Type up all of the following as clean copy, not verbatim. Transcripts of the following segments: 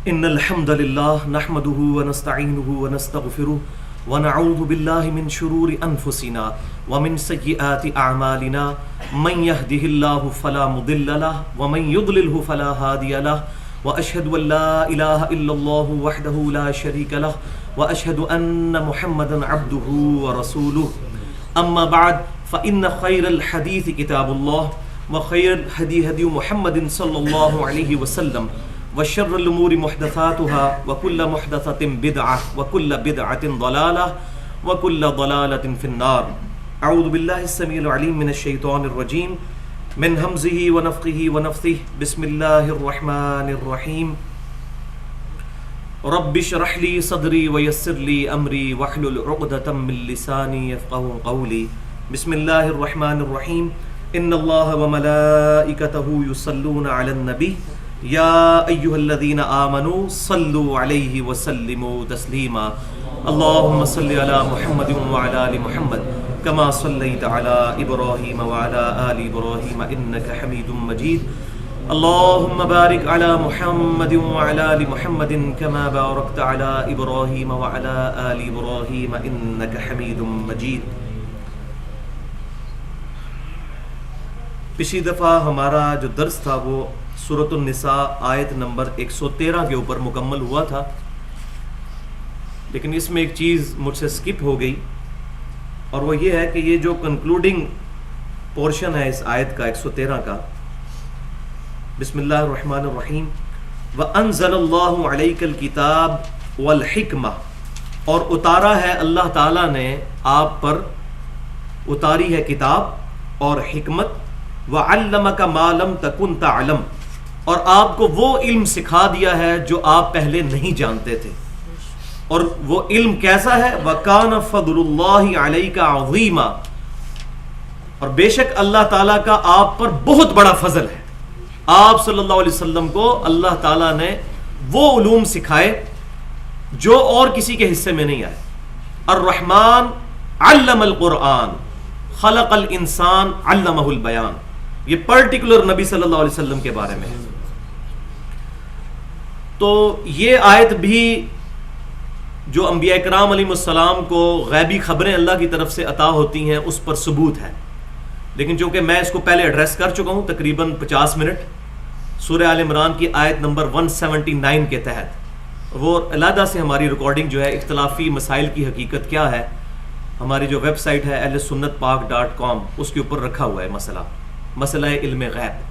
ان الحمد لله نحمده ونستعينه ونستغفره ونعوذ بالله من شرور انفسنا ومن سيئات اعمالنا من يهده الله فلا مضل له ومن يضلله فلا هادي له واشهد ان لا اله الا الله وحده لا شريك له واشهد ان محمدا عبده ورسوله اما بعد فان خير الحديث كتاب الله وخير الهدي هدي محمد صلى الله عليه وسلم وشر الأمور محدثاتها وكل محدثة بدعة وكل بدعة ضلالة وكل ضلالة في النار. أعوذ بالله السميع العليم من الشيطان الرجيم من همزه ونفخه ونفثه. بسم الله الرحمن الرحيم. رب اشرح لي صدري ويسر لي أمري واحلل عقدة من لساني يفقهوا قولي. بسم الله الرحمن الرحيم. إن الله وملائكته يصلون على النبي یا ایھا الذین آمنوا صلوا علیہ وسلموا تسلیما. اللہم صل علی محمد وعلی آل محمد کما صلیت علی ابراہیم وعلی آل ابراہیم انک حمید مجید. اللہم بارک علی محمد وعلی آل محمد کما بارکت علی ابراہیم وعلی آل ابراہیم انک حمید مجید. پچھلی دفعہ ہمارا جو درس تھا وہ سورۃ النساء آیت نمبر 113 کے اوپر مکمل ہوا تھا، لیکن اس میں ایک چیز مجھ سے سکپ ہو گئی، اور وہ یہ ہے کہ یہ جو کنکلوڈنگ پورشن ہے اس آیت کا 113 کا، بسم اللہ الرحمن الرحیم، وَأَنزَلَ اللَّهُ عَلَيْكَ الْكِتَابَ وَالْحِكْمَةَ، اور اتارا ہے اللہ تعالیٰ نے آپ پر، اتاری ہے کتاب اور حکمت، وَعَلَّمَكَ مَا لَمْ تَكُنْ تَعْلَمْ، اور آپ کو وہ علم سکھا دیا ہے جو آپ پہلے نہیں جانتے تھے. اور وہ علم کیسا ہے؟ وَكَانَ فَضْلُ اللَّهِ عَلَيْكَ عَظِيمًا، اور بے شک اللہ تعالیٰ کا آپ پر بہت بڑا فضل ہے. آپ صلی اللہ علیہ وسلم کو اللہ تعالیٰ نے وہ علوم سکھائے جو اور کسی کے حصے میں نہیں آئے. الرحمن علم القرآن خلق الانسان علمہ البیان، یہ پرٹیکولر نبی صلی اللہ علیہ وسلم کے بارے میں ہے. تو یہ آیت بھی جو انبیاء کرام علیہ السلام کو غیبی خبریں اللہ کی طرف سے عطا ہوتی ہیں اس پر ثبوت ہے، لیکن چونکہ میں اس کو پہلے ایڈریس کر چکا ہوں تقریباً 50 منٹ سورہ آل عمران کی آیت نمبر 179 کے تحت، وہ علیحدہ سے ہماری ریکارڈنگ جو ہے اختلافی مسائل کی حقیقت کیا ہے، ہماری جو ویب سائٹ ہے ahlsunnatpak.com اس کے اوپر رکھا ہوا ہے مسئلہ علم غیب.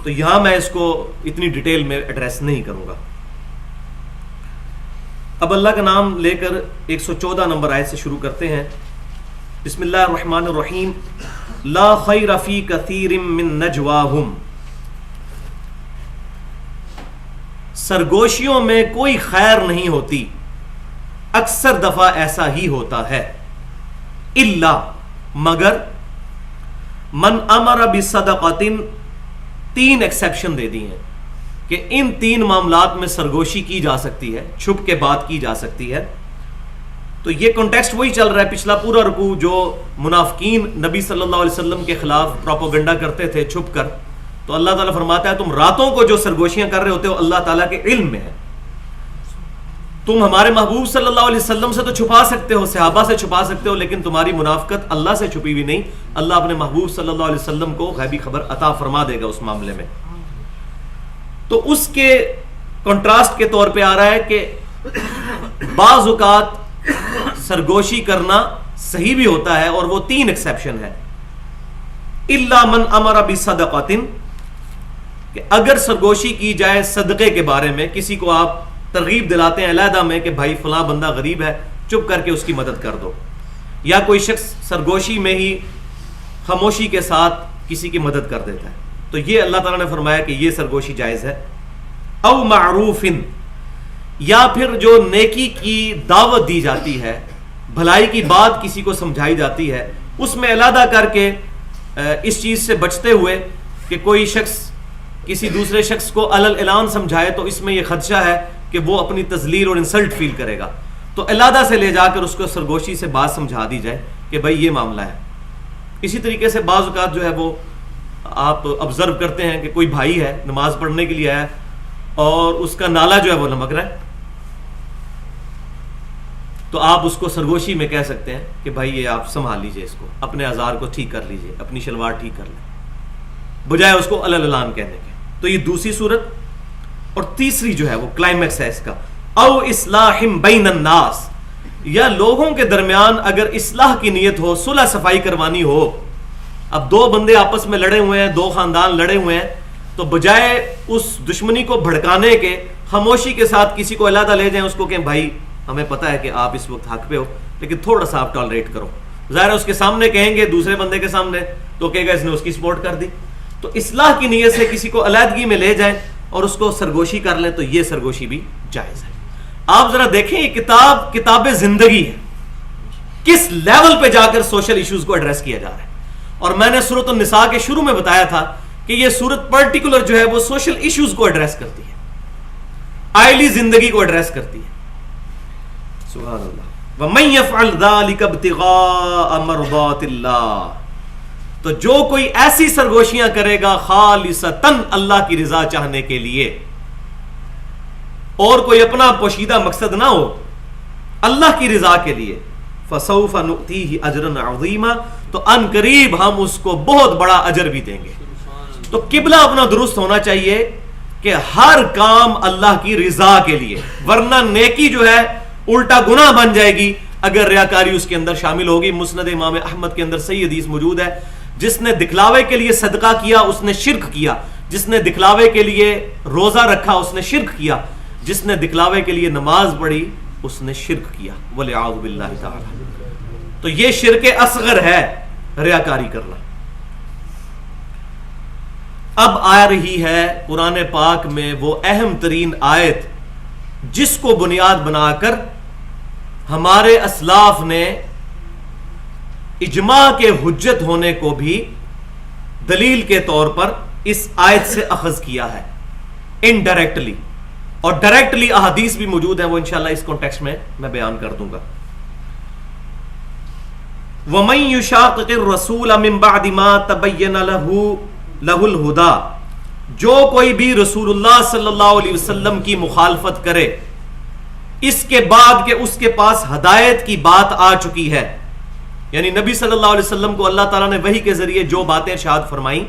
تو یہاں میں اس کو اتنی ڈیٹیل میں ایڈریس نہیں کروں گا. اب اللہ کا نام لے کر 114 نمبر آیت سے شروع کرتے ہیں. بسم اللہ الرحمن الرحیم. لا خیر فی کثیر من نجواہم، سرگوشیوں میں کوئی خیر نہیں ہوتی، اکثر دفعہ ایسا ہی ہوتا ہے. الا، مگر، من امر بصدقۃ، 3 ایکسیپشن دے دی ہیں کہ ان 3 معاملات میں سرگوشی کی جا سکتی ہے، چھپ کے بات کی جا سکتی ہے. تو یہ کانٹیکسٹ وہی چل رہا ہے پچھلا پورا رکوع جو منافقین نبی صلی اللہ علیہ وسلم کے خلاف پروپیگنڈا کرتے تھے چھپ کر. تو اللہ تعالیٰ فرماتا ہے تم راتوں کو جو سرگوشیاں کر رہے ہوتے ہو اللہ تعالیٰ کے علم میں ہے. تم ہمارے محبوب صلی اللہ علیہ وسلم سے تو چھپا سکتے ہو، صحابہ سے چھپا سکتے ہو، لیکن تمہاری منافقت اللہ سے چھپی ہوئی نہیں. اللہ اپنے محبوب صلی اللہ علیہ وسلم کو غیبی خبر عطا فرما دے گا اس معاملے میں. تو اس کے کنٹراسٹ کے طور پہ آ رہا ہے کہ بعض اوقات سرگوشی کرنا صحیح بھی ہوتا ہے، اور وہ 3 ایکسیپشن ہے. الا من امر بصدقۃ، کہ اگر سرگوشی کی جائے صدقے کے بارے میں، کسی کو آپ ترغیب دلاتے ہیں علیحدہ میں کہ بھائی فلاں بندہ غریب ہے، چپ کر کے اس کی مدد کر دو، یا کوئی شخص سرگوشی میں ہی خاموشی کے ساتھ کسی کی مدد کر دیتا ہے، تو یہ اللہ تعالیٰ نے فرمایا کہ یہ سرگوشی جائز ہے. او معروف، یا پھر جو نیکی کی دعوت دی جاتی ہے، بھلائی کی بات کسی کو سمجھائی جاتی ہے، اس میں علیحدہ کر کے اس چیز سے بچتے ہوئے کہ کوئی شخص کسی دوسرے شخص کو علل اعلان سمجھائے تو اس میں یہ خدشہ ہے کہ وہ اپنی تذلیل اور انسلٹ فیل کرے گا، تو علیحدہ سے لے جا کر اس کو سرگوشی سے بات سمجھا دی جائے کہ بھائی یہ معاملہ ہے. اسی طریقے سے بعض اوقات جو ہے وہ آپ آبزرو کرتے ہیں کہ کوئی بھائی ہے نماز پڑھنے کے لیے آیا اور اس کا نالا جو ہے وہ لمک رہا ہے، تو آپ اس کو سرگوشی میں کہہ سکتے ہیں کہ بھائی یہ آپ سنبھال لیجئے، اس کو اپنے آزار کو ٹھیک کر لیجئے، اپنی شلوار ٹھیک کر لیں، بجائے اس کو الالان کہنے کے۔ تو یہ دوسری صورت۔ اور تیسری جو ہے وہ کلائمیکس ہے اس کا، او اصلاح بین الناس، یا لوگوں کے درمیان اگر اصلاح کی نیت ہو، صلح صفائی کروانی ہو۔ اب دو بندے آپس میں لڑے ہوئے ہیں، دو خاندان لڑے ہوئے ہیں، تو بجائے اس دشمنی کو بھڑکانے کے خاموشی کے ساتھ کسی کو علیحدہ لے جائیں، اس کو کہیں بھائی ہمیں پتہ ہے کہ آپ اس وقت حق پہ ہو لیکن تھوڑا سا آپ ٹالریٹ کرو۔ ظاہر ہے اس کے سامنے کہیں گے، دوسرے بندے کے سامنے تو کہے گا اس نے اس کی سپورٹ کر دی۔ تو اصلاح کی نیت سے کسی کو علیحدگی میں لے جائیں اور اس کو سرگوشی کر لیں، تو یہ سرگوشی بھی جائز ہے۔ آپ ذرا دیکھیں یہ کتاب زندگی ہے، کس لیول پہ جا کر سوشل ایشوز کو ایڈریس کیا جا رہا ہے۔ اور میں نے سورۃ النساء کے شروع میں بتایا تھا کہ یہ سورت پرٹیکولر جو ہے وہ سوشل ایشوز کو ایڈریس کرتی ہے، آئلی زندگی کو ایڈریس کرتی ہے۔ سبحان اللہ۔ وَمَن يَفْعَلْ ذَلِكَ ابْتِغَاءَ مَرْضَاتِ اللَّهِ، تو جو کوئی ایسی سرگوشیاں کرے گا خالصتاً اللہ کی رضا چاہنے کے لیے، اور کوئی اپنا پوشیدہ مقصد نہ ہو، اللہ کی رضا کے لیے، فَسَوْفَ نُؤْتِيهِ أَجْرًا عَظِيمًا، تو ان قریب ہم اس کو بہت بڑا اجر بھی دیں گے۔ تو قبلہ اپنا درست ہونا چاہیے کہ ہر کام اللہ کی رضا کے لیے، ورنہ نیکی جو ہے الٹا گناہ بن جائے گی اگر ریاکاری اس کے اندر شامل ہوگی۔ مسند امام احمد کے اندر صحیح حدیث موجود ہے، جس نے دکھلاوے کے لیے صدقہ کیا اس نے شرک کیا، جس نے دکھلاوے کے لیے روزہ رکھا اس نے شرک کیا، جس نے دکھلاوے کے لیے نماز پڑھی اس نے شرک کیا، والعیاذ باللہ تعالی۔ تو یہ شرک اصغر ہے، ریاکاری کرنا۔ اب آ رہی ہے قرآن پاک میں وہ اہم ترین آیت جس کو بنیاد بنا کر ہمارے اسلاف نے اجماع کے حجت ہونے کو بھی دلیل کے طور پر اس آیت سے اخذ کیا ہے، انڈائریکٹلی، اور ڈائریکٹلی احادیث بھی موجود ہیں، وہ انشاءاللہ اس کانٹیکسٹ میں بیان کر دوں گا۔ وَمَن يُشَاقِقِ الرَّسُولَ مِن بَعْدِ مَا تَبَيَّنَ لَهُ الْهُدَى، جو کوئی بھی رسول اللہ صلی اللہ علیہ وسلم کی مخالفت کرے اس کے بعد کہ اس کے پاس ہدایت کی بات آ چکی ہے، یعنی نبی صلی اللہ علیہ وسلم کو اللہ تعالیٰ نے وحی کے ذریعے جو باتیں ارشاد فرمائیں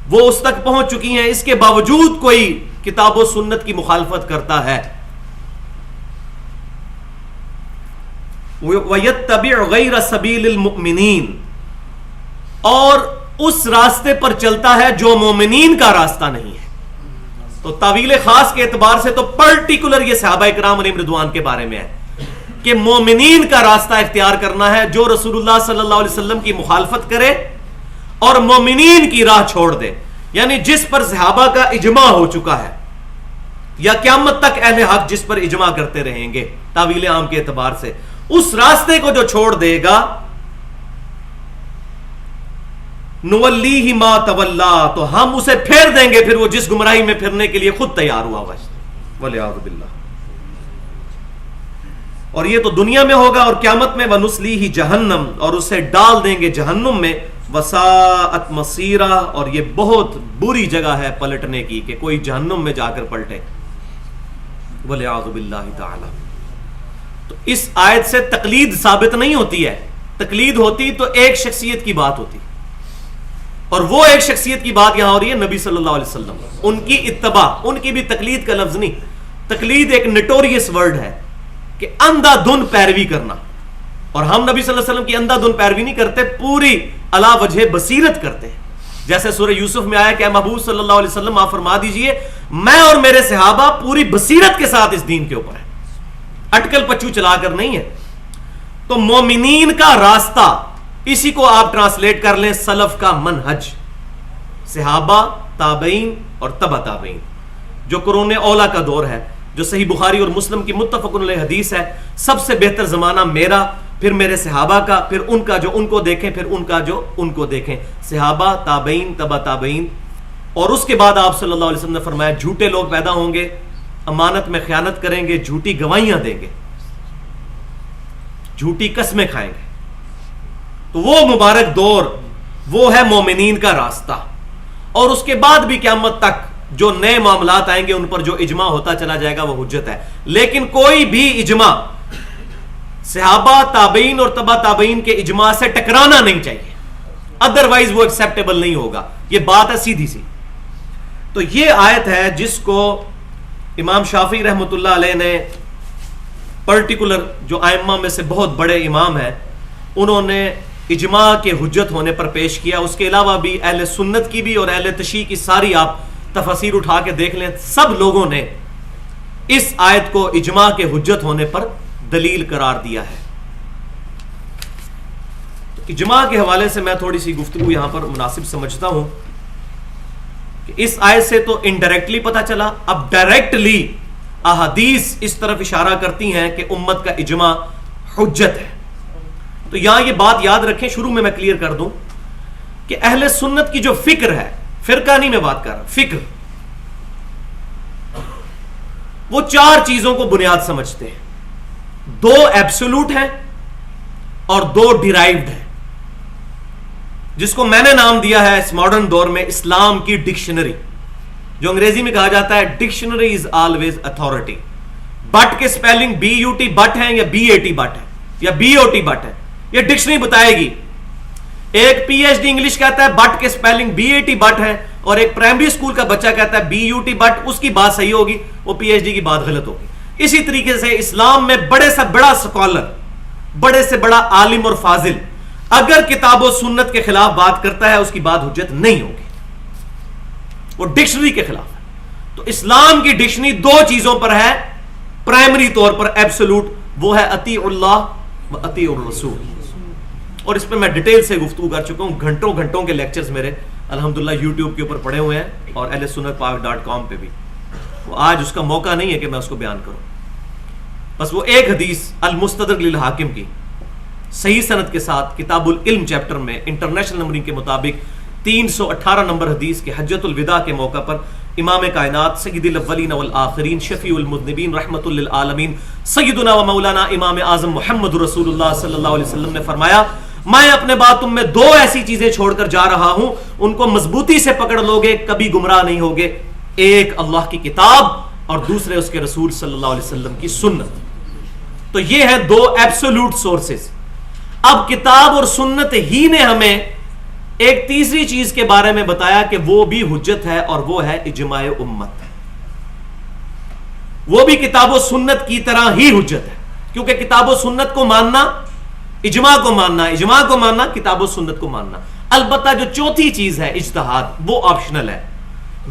وہ اس تک پہنچ چکی ہیں، اس کے باوجود کوئی کتاب و سنت کی مخالفت کرتا ہے، وَيَتَّبِعْ غَيْرَ سَبِيلِ الْمُؤْمِنِينَ، اور اس راستے پر چلتا ہے جو مومنین کا راستہ نہیں ہے۔ تو تعویل خاص کے اعتبار سے تو پرٹیکولر یہ صحابہ اکرام علیہم رضوان کے بارے میں ہے کہ مومنین کا راستہ اختیار کرنا ہے، جو رسول اللہ صلی اللہ علیہ وسلم کی مخالفت کرے اور مومنین کی راہ چھوڑ دے، یعنی جس پر صحابہ کا اجماع ہو چکا ہے یا قیامت تک اہل حق جس پر اجماع کرتے رہیں گے تعویل عام کے اعتبار سے، اس راستے کو جو چھوڑ دے گا نولیہ ما تولا، تو ہم اسے پھیر دیں گے پھر وہ جس گمراہی میں پھرنے کے لیے خود تیار ہوا ہوا ہے، والعیاذ باللہ۔ اور یہ تو دنیا میں ہوگا، اور قیامت میں وَنُصْلِيهِ جہنم، اور اسے ڈال دیں گے جہنم میں، وَسَاءَتْ مَصِيرًا، اور یہ بہت بری جگہ ہے پلٹنے کی کہ کوئی جہنم میں جا کر پلٹے، والعیاذ باللہ تعالی۔ تو اس آیت سے تقلید ثابت نہیں ہوتی ہے، تقلید ہوتی تو ایک شخصیت کی بات ہوتی، اور وہ ایک شخصیت کی بات یہاں ہو رہی ہے نبی صلی اللہ علیہ وسلم، ان کی اتباع، ان کی بھی تقلید کا لفظ نہیں، تقلید ایک نٹوریس ورڈ ہے کہ اندھا دھن پیروی کرنا، اور ہم نبی صلی اللہ علیہ وسلم کی اندھا دھن پیروی نہیں کرتے، پوری علی وجہ بصیرت کرتے ہیں، جیسے سورہ یوسف میں آیا کہ اے محبوب صلی اللہ علیہ وسلم آپ فرما دیجئے میں اور میرے صحابہ پوری بصیرت کے ساتھ اس دین کے اوپر ہیں، اٹکل پچو چلا کر نہیں ہے۔ تو مومنین کا راستہ، اسی کو آپ ٹرانسلیٹ کر لیں سلف کا منہج، صحابہ، تابعین اور تبع تابعین، جو قرون اولا کا دور ہے، جو صحیح بخاری اور مسلم کی متفق علیہ حدیث ہے، سب سے بہتر زمانہ میرا، پھر میرے صحابہ کا، پھر ان کا جو ان کو دیکھیں، پھر ان کا جو ان کو دیکھیں، صحابہ، تابعین، تبع تابعین۔ اور اس کے بعد آپ صلی اللہ علیہ وسلم نے فرمایا جھوٹے لوگ پیدا ہوں گے، امانت میں خیانت کریں گے، جھوٹی گواہیاں دیں گے، جھوٹی قسمیں کھائیں گے۔ تو وہ مبارک دور وہ ہے مومنین کا راستہ، اور اس کے بعد بھی قیامت تک جو نئے معاملات آئیں گے ان پر جو اجماع ہوتا چلا جائے گا وہ حجت ہے. لیکن کوئی بھی اجماع صحابہ تابعین اور تبع تابعین کے اجماع سے ٹکرانا نہیں چاہیے, ادروائز وہ ایکسیپٹیبل نہیں ہوگا. یہ بات ہے سیدھی سی. تو یہ آیت ہے جس کو امام شافعی رحمۃ اللہ علیہ نے پرٹیکولر, جو ائمہ میں سے بہت بڑے امام ہیں, انہوں نے اجماع کے حجت ہونے پر پیش کیا. اس کے علاوہ بھی اہل سنت کی بھی اور اہل تشیع کی ساری آپ تفاسیر اٹھا کے دیکھ لیں, سب لوگوں نے اس آیت کو اجماع کے حجت ہونے پر دلیل قرار دیا ہے. اجماع کے حوالے سے میں تھوڑی سی گفتگو یہاں پر مناسب سمجھتا ہوں کہ اس آیت سے تو انڈائریکٹلی پتہ چلا, اب ڈائریکٹلی احادیث اس طرف اشارہ کرتی ہیں کہ امت کا اجماع حجت ہے. تو یہاں یہ بات یاد رکھیں, شروع میں کلیئر کر دوں کہ اہل سنت کی جو فکر ہے, فرقہ نہیں میں بات کر رہا, فکر, وہ چار چیزوں کو بنیاد سمجھتے ہیں. دو ایبسولوٹ ہیں اور دو ڈیرائیوڈ ہیں, جس کو میں نے نام دیا ہے اس ماڈرن دور میں اسلام کی ڈکشنری, جو انگریزی میں کہا جاتا ہے dictionary is always authority. But کے spelling B U T but ہے یا بی اے ٹی بٹ ہے یا بی او ٹی بٹ ہے, یہ ڈکشنری بتائے گی. ایک پی ایچ ڈی انگلش کہتا ہے بٹ کے spelling B A T but ہے, اور ایک پرائمری اسکول کا بچہ کہتا ہے بی یو ٹی بٹ, اس کی بات صحیح ہوگی, وہ پی ایچ ڈی کی بات غلط ہوگی. اسی طریقے سے اسلام میں بڑے سے بڑا سکالر, بڑے سے بڑا عالم اور فاضل اگر کتاب و سنت کے خلاف بات کرتا ہے, اس کی بات حجت نہیں ہوگی, وہ ڈکشنری کے خلاف ہے. تو اسلام کی ڈکشنری دو چیزوں پر ہے پرائمری طور پر ایبسولوٹ, وہ ہے اطیع اللہ و اطیع الرسول. اور اس پہ میں ڈیٹیل سے گفتگو کر چکا ہوں, گھنٹوں گھنٹوں کے لیکچرز میرے الحمدللہ یوٹیوب کے اوپر پڑے ہوئے ہیں اور اہل سنت پاک .com پہ بھی. وہ آج اس کا موقع نہیں ہے کہ میں اس کو بیان کروں. بس وہ ایک حدیث المستدرک للحاکم کی صحیح سند کے ساتھ کتاب العلم چیپٹر میں انٹرنیشنل نمبرنگ کے مطابق 318 نمبر حدیث کے حجۃ الوداع کے موقع پر امام کائنات سید الاولین والآخرین شفیع المذنبین رحمۃ للعالمین سیدنا و مولانا امام اعظم محمد رسول اللہ صلی اللہ علیہ وسلم نے فرمایا, میں اپنے بعد تم میں دو ایسی چیزیں چھوڑ کر جا رہا ہوں, ان کو مضبوطی سے پکڑ لوگے کبھی گمراہ نہیں ہوگے. ایک اللہ کی کتاب اور دوسرے اس کے رسول صلی اللہ علیہ وسلم کی سنت. تو یہ ہے دو ایبسولوٹ سورسز. اب کتاب اور سنت ہی نے ہمیں ایک تیسری چیز کے بارے میں بتایا کہ وہ بھی حجت ہے, اور وہ ہے اجماع امت. وہ بھی کتاب و سنت کی طرح ہی حجت ہے, کیونکہ کتاب و سنت کو ماننا اجماع کو ماننا, اجماع کو ماننا کتاب و سنت کو ماننا. البتہ جو چوتھی چیز ہے اجتہاد, وہ آپشنل ہے,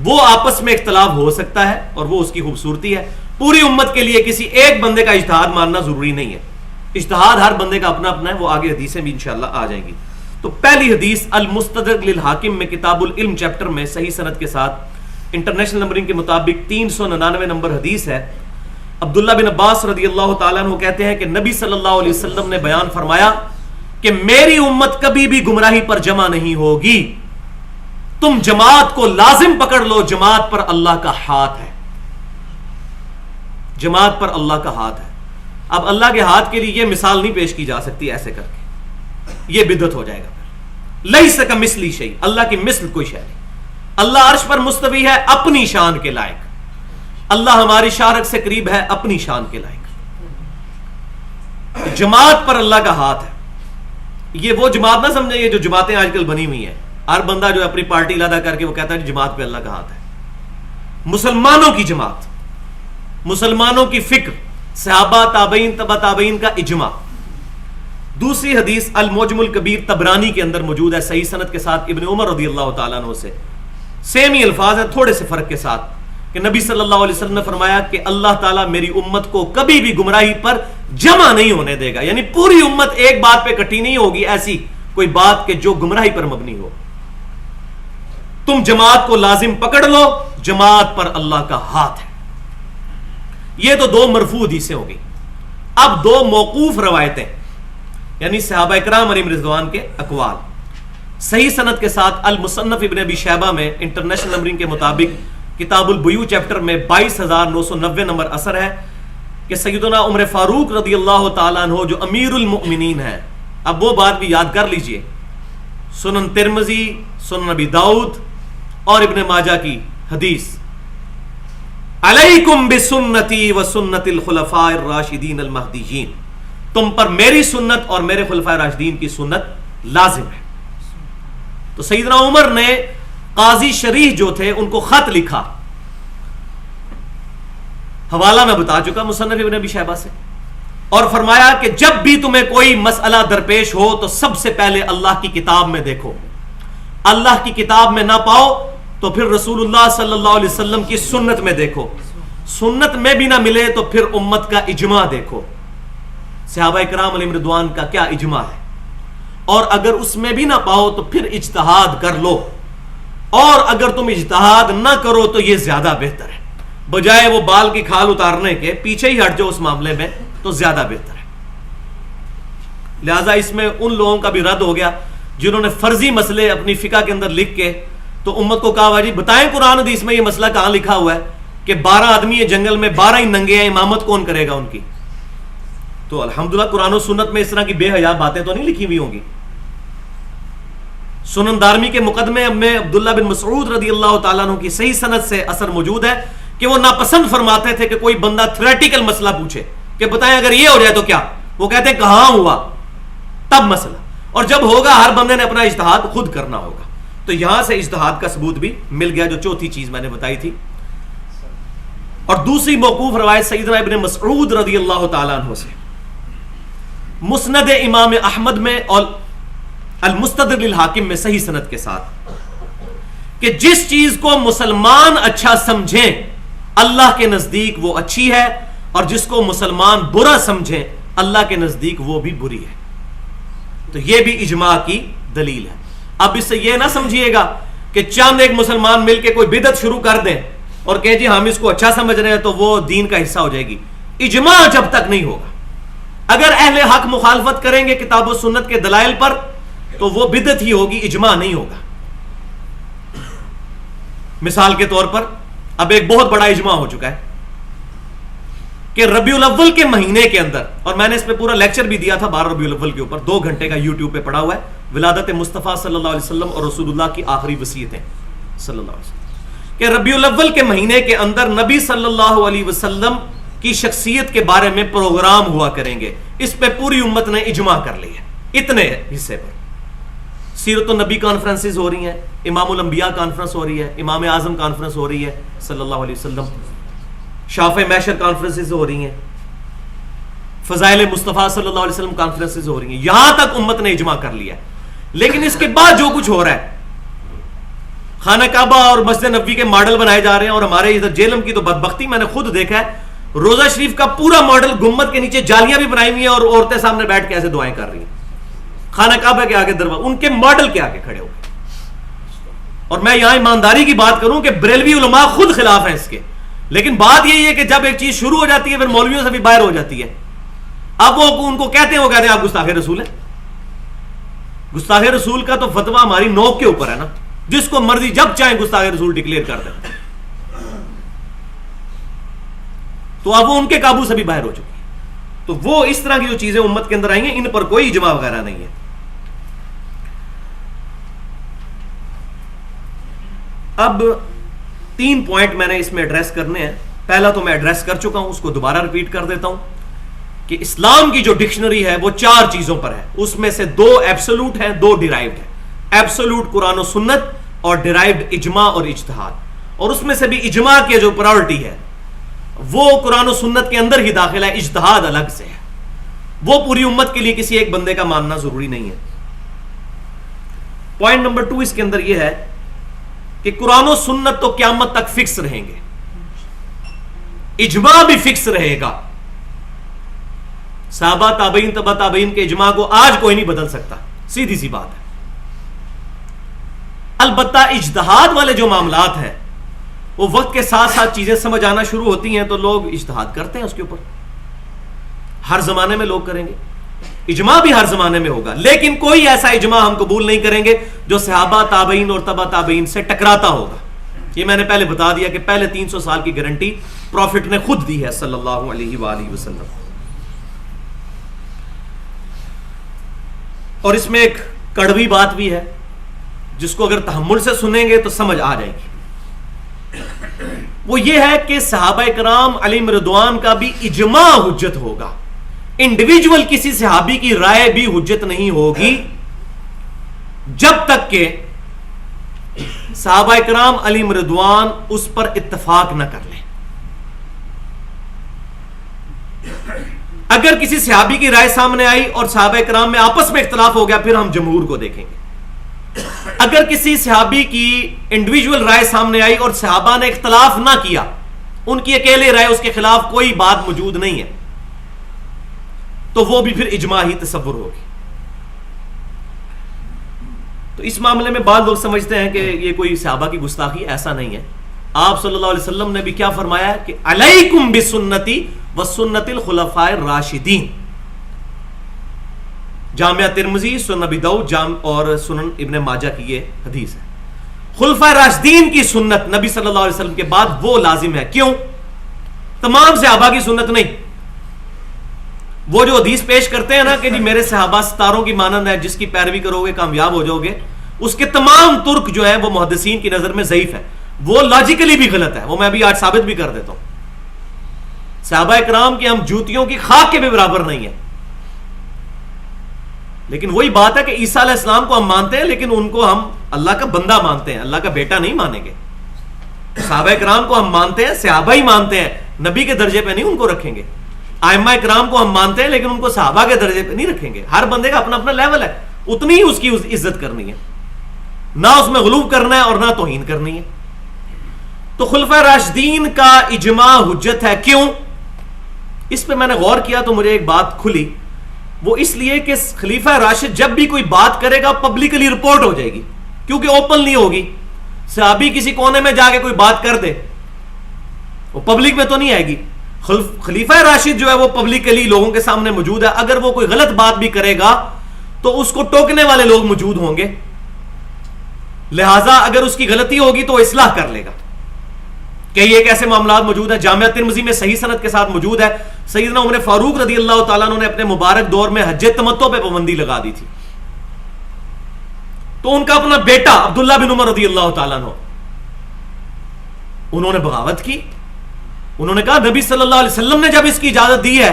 وہ آپس میں اختلاف ہو سکتا ہے اور وہ اس کی خوبصورتی ہے. پوری امت کے لیے کسی ایک بندے کا اجتہاد ماننا ضروری نہیں ہے. اجتہاد ہر بندے کا اپنا اپنا ہے, وہ آگے حدیثیں بھی انشاءاللہ آ جائیں گی. تو پہلی حدیث المستدرک للحاکم میں کتاب العلم چیپٹر میں صحیح سند کے ساتھ انٹرنیشنل نمبرنگ کے مطابق 399 نمبر حدیث ہے. عبداللہ بن عباس رضی اللہ تعالیٰ عنہ کہتے ہیں کہ نبی صلی اللہ علیہ وسلم نے بیان فرمایا کہ میری امت کبھی بھی گمراہی پر جمع نہیں ہوگی, تم جماعت کو لازم پکڑ لو, جماعت پر اللہ کا ہاتھ ہے, جماعت پر اللہ کا ہاتھ ہے. اب اللہ کے ہاتھ کے لیے یہ مثال نہیں پیش کی جا سکتی ایسے کر کے, یہ بدعت ہو جائے گا. لیس کمثلہ شیء, اللہ کی مثل کوئی شے نہیں. اللہ عرش پر مستوی ہے اپنی شان کے لائق, اللہ ہماری شارک سے قریب ہے اپنی شان کے لائق. جماعت پر اللہ کا ہاتھ ہے. یہ وہ جماعت نہ سمجھیں یہ جو جماعتیں آج کل بنی ہوئی ہیں, ہر بندہ جو اپنی پارٹی علیحدہ کر کے وہ کہتا ہے جماعت پہ اللہ کا ہاتھ ہے. مسلمانوں کی جماعت, مسلمانوں کی فکر, صحابہ تابعین تبع تابعین کا اجماع. دوسری حدیث المعجم الکبیر طبرانی کے اندر موجود ہے صحیح سند کے ساتھ ابن عمر رضی اللہ تعالیٰ عنہ سے, سیم ہی الفاظ ہیں تھوڑے سے فرق کے ساتھ, کہ نبی صلی اللہ علیہ وسلم نے فرمایا کہ اللہ تعالیٰ میری امت کو کبھی بھی گمراہی پر جمع نہیں ہونے دے گا. یعنی پوری امت ایک بات پہ اکٹھی نہیں ہوگی, ایسی کوئی بات کہ جو گمراہی پر مبنی ہو. تم جماعت کو لازم پکڑ لو, جماعت پر اللہ کا ہاتھ ہے. یہ تو دو مرفوع حدیثیں ہو گئی. اب دو موقوف روایتیں, یعنی صحابہ اکرام علیہم رضوان کے اقوال. صحیح سند کے ساتھ المصنف ابن ابی شیبہ میں انٹرنیشنل نمبرنگ کے مطابق کتاب البیوع چیپٹر میں 22,990 نمبر اثر ہے کہ سیدنا عمر فاروق رضی اللہ تعالیٰ عنہ جو امیر المؤمنین ہیں, اب وہ بات بھی یاد کر لیجئے, سنن ترمذی, سنن ابی داؤد اور ابن ماجہ کی حدیث علیکم بسنتی و سنت الخلفاء الراشدین المہدیین، تم پر میری سنت اور میرے خلفاء راشدین کی سنت لازم ہے. تو سیدنا عمر نے قاضی شریح جو تھے ان کو خط لکھا، حوالہ میں بتا چکا مصنف ابن ابی شیبہ سے، اور فرمایا کہ جب بھی تمہیں کوئی مسئلہ درپیش ہو تو سب سے پہلے اللہ کی کتاب میں دیکھو، اللہ کی کتاب میں نہ پاؤ تو پھر رسول اللہ صلی اللہ علیہ وسلم کی سنت میں دیکھو، سنت میں بھی نہ ملے تو پھر امت کا اجماع دیکھو، صحابہ کرام علیہم رضوان کا کیا اجماع ہے، اور اگر اس میں بھی نہ پاؤ تو پھر اجتہاد کر لو، اور اگر تم اجتہاد نہ کرو تو یہ زیادہ بہتر ہے، بجائے وہ بال کی کھال اتارنے کے پیچھے ہی ہٹ جاؤ اس معاملے میں تو زیادہ بہتر ہے. لہذا اس میں ان لوگوں کا بھی رد ہو گیا جنہوں نے فرضی مسئلے اپنی فقہ کے اندر لکھ کے تو امت کو کہا جی بتائیں قرآن حدیث میں یہ مسئلہ کہاں لکھا ہوا ہے کہ 12 آدمی ہے جنگل میں، 12 ہی ننگے ہیں، امامت کون کرے گا ان کی؟ تو الحمدللہ قرآن و سنت میں اس طرح کی بے حیا باتیں تو نہیں لکھی ہوئی ہوں گی. سنن دارمی کے مقدمے میں عبداللہ بن مسعود رضی اللہ تعالیٰ عنہ کی صحیح سند سے اثر موجود ہے کہ وہ ناپسند فرماتے تھے کہ کوئی بندہ تھیوریٹیکل مسئلہ پوچھے کہ بتائیں اگر یہ ہو جائے تو کیا، وہ کہتے ہیں کہاں ہوا تب مسئلہ، اور جب ہوگا ہر بندے نے اپنا اجتہاد خود کرنا ہوگا. تو یہاں سے اجتہاد کا ثبوت بھی مل گیا، جو چوتھی چیز میں نے بتائی تھی. اور دوسری موقوف روایت سیدنا ابن مسعود رضی اللہ تعالیٰ عنہ سے مسند امام احمد میں اور المستدرک للحاکم میں صحیح سند کے ساتھ کہ جس چیز کو مسلمان اچھا سمجھیں اللہ کے نزدیک وہ اچھی ہے، اور جس کو مسلمان برا سمجھیں اللہ کے نزدیک وہ بھی بری ہے. تو یہ بھی اجماع کی دلیل ہے. اب اس سے یہ نہ سمجھیے گا کہ چند ایک مسلمان مل کے کوئی بدعت شروع کر دیں اور کہیں جی ہم اس کو اچھا سمجھ رہے ہیں تو وہ دین کا حصہ ہو جائے گی. اجماع جب تک نہیں ہوگا، اگر اہل حق مخالفت کریں گے کتاب و سنت کے دلائل پر تو وہ بدعت ہی ہوگی، اجماع نہیں ہوگا. مثال کے طور پر اب ایک بہت بڑا اجماع ہو چکا ہے کہ ربیع الاول کے مہینے کے اندر، اور میں نے اس پہ پورا لیکچر بھی دیا تھا 12 ربیع الاول کے اوپر، 2 گھنٹے کا یوٹیوب پہ پڑا ہوا ہے، ولادت مصطفیٰ صلی اللہ علیہ وسلم اور رسول اللہ کی آخری وصیتیں صلی اللہ علیہ وسلم، کہ ربیع الاول کے مہینے کے اندر نبی صلی اللہ علیہ وسلم کی شخصیت کے بارے میں پروگرام ہوا کریں گے. اس پہ پوری امت نے اجماع کر لیا ہے اتنے حصے پر. سیرت النبی کانفرنسز ہو رہی ہیں، امام الانبیاء کانفرنس ہو رہی ہے، امام اعظم کانفرنس ہو رہی ہے صلی اللہ علیہ وسلم، شافع محشر کانفرنسز ہو رہی ہیں، فضائل مصطفیٰ صلی اللہ علیہ وسلم کانفرنسز ہو رہی ہیں. یہاں تک امت نے اجماع کر لیا ہے. لیکن اس کے بعد جو کچھ ہو رہا ہے، خانہ کعبہ اور مسجد نبوی کے ماڈل بنائے جا رہے ہیں، اور ہمارے ادھر جیلم کی تو بدبختی میں نے خود دیکھا ہے، روزہ شریف کا پورا ماڈل گنبد کے نیچے جالیاں بھی بنائی ہوئی ہیں اور عورتیں سامنے بیٹھ کے ایسے دعائیں کر رہی ہیں خانہ کعبہ کے آگے دروازہ ان کے ماڈل کے آگے کھڑے ہو. اور میں یہاں ایمانداری کی بات کروں کہ بریلوی علماء خود خلاف ہیں اس کے، لیکن بات یہی ہے کہ جب ایک چیز شروع ہو جاتی ہے پھر مولویوں سے بھی باہر ہو جاتی ہے. اب وہ ان کو کہتے ہیں، وہ کہتے ہیں آپ گستاخ رسول ہیں. گستاخ رسول کا تو فتویٰ ہماری نوک کے اوپر ہے نا، جس کو مرضی جب چاہیں گستاخ رسول ڈکلیئر کر دیں. تو اب وہ ان کے قابو سے بھی باہر ہو چکی ہے. تو وہ اس طرح کی جو چیزیں امت کے اندر آئی ہیں ان پر کوئی اجماع وغیرہ نہیں ہے. اب 3 پوائنٹ میں نے اس میں ایڈریس کرنے ہیں. پہلا تو میں ایڈریس کر چکا ہوں، اس کو دوبارہ ریپیٹ کر دیتا ہوں کہ اسلام کی جو ڈکشنری ہے وہ 4 چیزوں پر ہے. اس میں سے 2 ایبسولوٹ ہیں، 2 ڈیرائیوڈ ہیں. ایبسولوٹ قرآن و سنت اور ڈیرائیوڈ اجماع اور اجتہاد. اور اس میں سے بھی اجماع کی جو پرائورٹی ہے وہ قرآن و سنت کے اندر ہی داخل ہے، اجتہاد الگ سے ہے. وہ پوری امت کے لیے کسی ایک بندے کا ماننا ضروری نہیں ہے. پوائنٹ نمبر 2 اس کے اندر یہ ہے کہ قرآن و سنت تو قیامت تک فکس رہیں گے، اجماع بھی فکس رہے گا. صحابہ تابعین تبع تابعین کے اجماع کو آج کوئی نہیں بدل سکتا، سیدھی سی بات ہے. البتہ اجتہاد والے جو معاملات ہیں وہ وقت کے ساتھ ساتھ چیزیں سمجھ آنا شروع ہوتی ہیں تو لوگ اجتہاد کرتے ہیں اس کے اوپر. ہر زمانے میں لوگ کریں گے، اجماع بھی ہر زمانے میں ہوگا، لیکن کوئی ایسا اجماع ہم قبول نہیں کریں گے جو صحابہ تابعین اور تبع تابعین سے ٹکراتا ہوگا. یہ میں نے پہلے بتا دیا کہ پہلے 300 سال کی گارنٹی پروفٹ نے خود دی ہے صلی اللہ علیہ وآلہ وسلم. اور اس میں ایک کڑوی بات بھی ہے جس کو اگر تحمل سے سنیں گے تو سمجھ آ جائے گی. وہ یہ ہے کہ صحابہ کرام علیہم رضوان کا بھی اجماع حجت ہوگا. انڈیویجول کسی صحابی کی رائے بھی حجت نہیں ہوگی جب تک کہ صحابہ کرام علیہم رضوان اس پر اتفاق نہ کر لیں. اگر کسی صحابی کی رائے سامنے آئی اور صحابہ کرام میں آپس میں اختلاف ہو گیا پھر ہم جمہور کو دیکھیں گے. اگر کسی صحابی کی انڈیویجول رائے سامنے آئی اور صحابہ نے اختلاف نہ کیا, ان کی اکیلے رائے, اس کے خلاف کوئی بات موجود نہیں ہے, تو وہ بھی پھر اجماع ہی تصور ہوگی. تو اس معاملے میں بعض لوگ سمجھتے ہیں کہ یہ کوئی صحابہ کی گستاخی, ایسا نہیں ہے. آپ صلی اللہ علیہ وسلم نے بھی کیا فرمایا کہ علیکم بسنتی وسنت الخلفاء الراشدین. جامعہ ترمذی, سنن ابی داؤد اور سنن ابن ماجہ کی یہ حدیث ہے. خلفاء راشدین کی سنت نبی صلی اللہ علیہ وسلم کے بعد وہ لازم ہے. کیوں؟ تمام صحابہ کی سنت نہیں. وہ جو حدیث پیش کرتے ہیں نا کہ جی میرے صحابہ ستاروں کی مانند ہے, جس کی پیروی کرو گے کامیاب ہو جاؤ گے, اس کے تمام ترک جو ہے وہ محدثین کی نظر میں ضعیف ہے. وہ لاجیکلی بھی غلط ہے, وہ میں ابھی آج ثابت بھی کر دیتا ہوں. صحابہ کرام کی ہم جوتیوں کی خاک کے بھی برابر نہیں ہے. لیکن وہی بات ہے کہ عیسیٰ علیہ السلام کو ہم مانتے ہیں لیکن ان کو ہم اللہ کا بندہ مانتے ہیں, اللہ کا بیٹا نہیں مانیں گے. صحابہ کرام کو ہم مانتے ہیں, صحابہ ہی مانتے ہیں, نبی کے درجے پہ نہیں ان کو رکھیں گے. ائمہ کرام کو ہم مانتے ہیں لیکن ان کو صحابہ کے درجے پہ نہیں رکھیں گے. ہر بندے کا اپنا اپنا لیول ہے, اتنی ہی اس کی عزت کرنی ہے, نہ اس میں غلو کرنا ہے اور نہ توہین کرنی ہے. تو خلفاء راشدین کا اجماع حجت ہے. کیوں؟ اس پہ میں نے غور کیا تو مجھے ایک بات کھلی. وہ اس لیے کہ خلیفہ راشد جب بھی کوئی بات کرے گا پبلکلی رپورٹ ہو جائے گی, کیونکہ اوپن نہیں ہوگی. صحابی کسی کونے میں جا کے کوئی بات کر دے, وہ پبلک میں تو نہیں آئے گی. خلیفہ راشد جو ہے وہ پبلکلی لوگوں کے سامنے موجود ہے. اگر وہ کوئی غلط بات بھی کرے گا تو اس کو ٹوکنے والے لوگ موجود ہوں گے, لہٰذا اگر اس کی غلطی ہوگی تو وہ اصلاح کر لے گا. کہ یہ ایسے معاملات موجود ہیں, جامعہ ترمذی میں صحیح سند کے ساتھ موجود ہے. سیدنا عمر فاروق رضی اللہ تعالیٰ عنہ نے اپنے مبارک دور میں حج تمتع پہ پابندی لگا دی تھی. تو ان کا اپنا بیٹا عبداللہ بن عمر رضی اللہ تعالیٰ عنہ, انہوں نے بغاوت کی. انہوں نے کہا نبی صلی اللہ علیہ وسلم نے جب اس کی اجازت دی ہے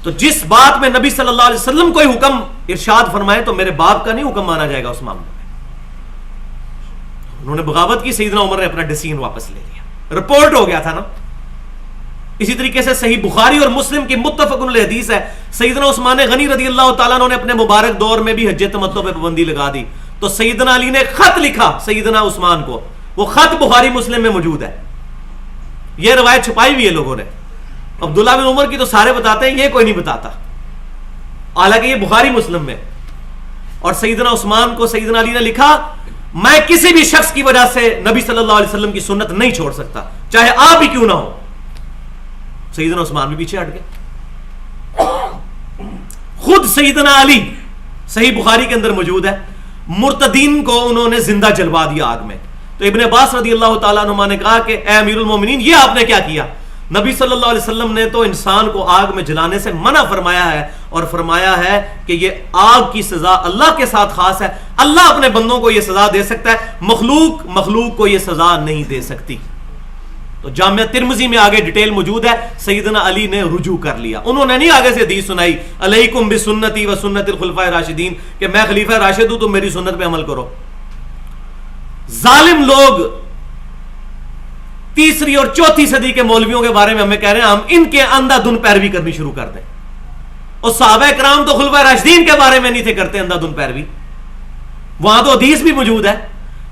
تو جس بات میں نبی صلی اللہ علیہ وسلم کوئی حکم ارشاد فرمائے تو میرے باپ کا نہیں حکم مانا جائے گا اس معاملے میں. انہوں نے بغاوت کی. سیدنا عمر نے اپنا ڈیسیژن واپس لے لیا, رپورٹ ہو گیا تھا نا. اسی طریقے سے صحیح بخاری اور مسلم کی متفق علیہ حدیث ہے, سیدنا عثمان غنی رضی اللہ تعالیٰ عنہ نے اپنے مبارک دور میں بھی حج تمتع پہ پابندی لگا دی. تو سیدنا علی نے خط لکھا سیدنا عثمان کو, وہ خط بخاری مسلم میں موجود ہے. یہ روایت چھپائی ہوئی ہے لوگوں نے. عبداللہ بن عمر کی تو سارے بتاتے ہیں, یہ کوئی نہیں بتاتا, حالانکہ یہ بخاری مسلم میں. اور سیدنا عثمان کو سیدنا علی نے لکھا, میں کسی بھی شخص کی وجہ سے نبی صلی اللہ علیہ وسلم کی سنت نہیں چھوڑ سکتا, چاہے آپ ہی کیوں نہ ہو. سیدنا عثمان بھی پیچھے ہٹ گئے. خود سیدنا علی, صحیح بخاری کے اندر موجود ہے, مرتدین کو انہوں نے زندہ جلوا دیا آگ میں. تو ابن عباس رضی اللہ تعالیٰ عنہ نے کہا کہ اے امیر المومنین, یہ آپ نے کیا کیا؟ نبی صلی اللہ علیہ وسلم نے تو انسان کو آگ میں جلانے سے منع فرمایا ہے, اور فرمایا ہے کہ یہ آگ کی سزا اللہ کے ساتھ خاص ہے. اللہ اپنے بندوں کو یہ سزا دے سکتا ہے, مخلوق کو یہ سزا نہیں دے سکتی. تو جامعہ ترمذی میں آگے ڈیٹیل موجود ہے. سیدنا علی نے رجوع کر لیا. انہوں نے نہیں آگے سے حدیث سنائی علیکم بسنتی و سنت الخلفاء راشدین کہ میں خلیفہ راشد ہوں تو میری سنت پہ عمل کرو. ظالم لوگ تیسری اور چوتھی صدی کے مولویوں کے بارے میں ہمیں کہہ رہے ہیں ہم ان کے اندھا دھن پیروی کرنی شروع کر دیں, اور صحابہ کرام تو خلفاء راشدین کے بارے میں نہیں تھے کرتے اندھا دھن پیروی. وہاں تو حدیث بھی موجود ہے.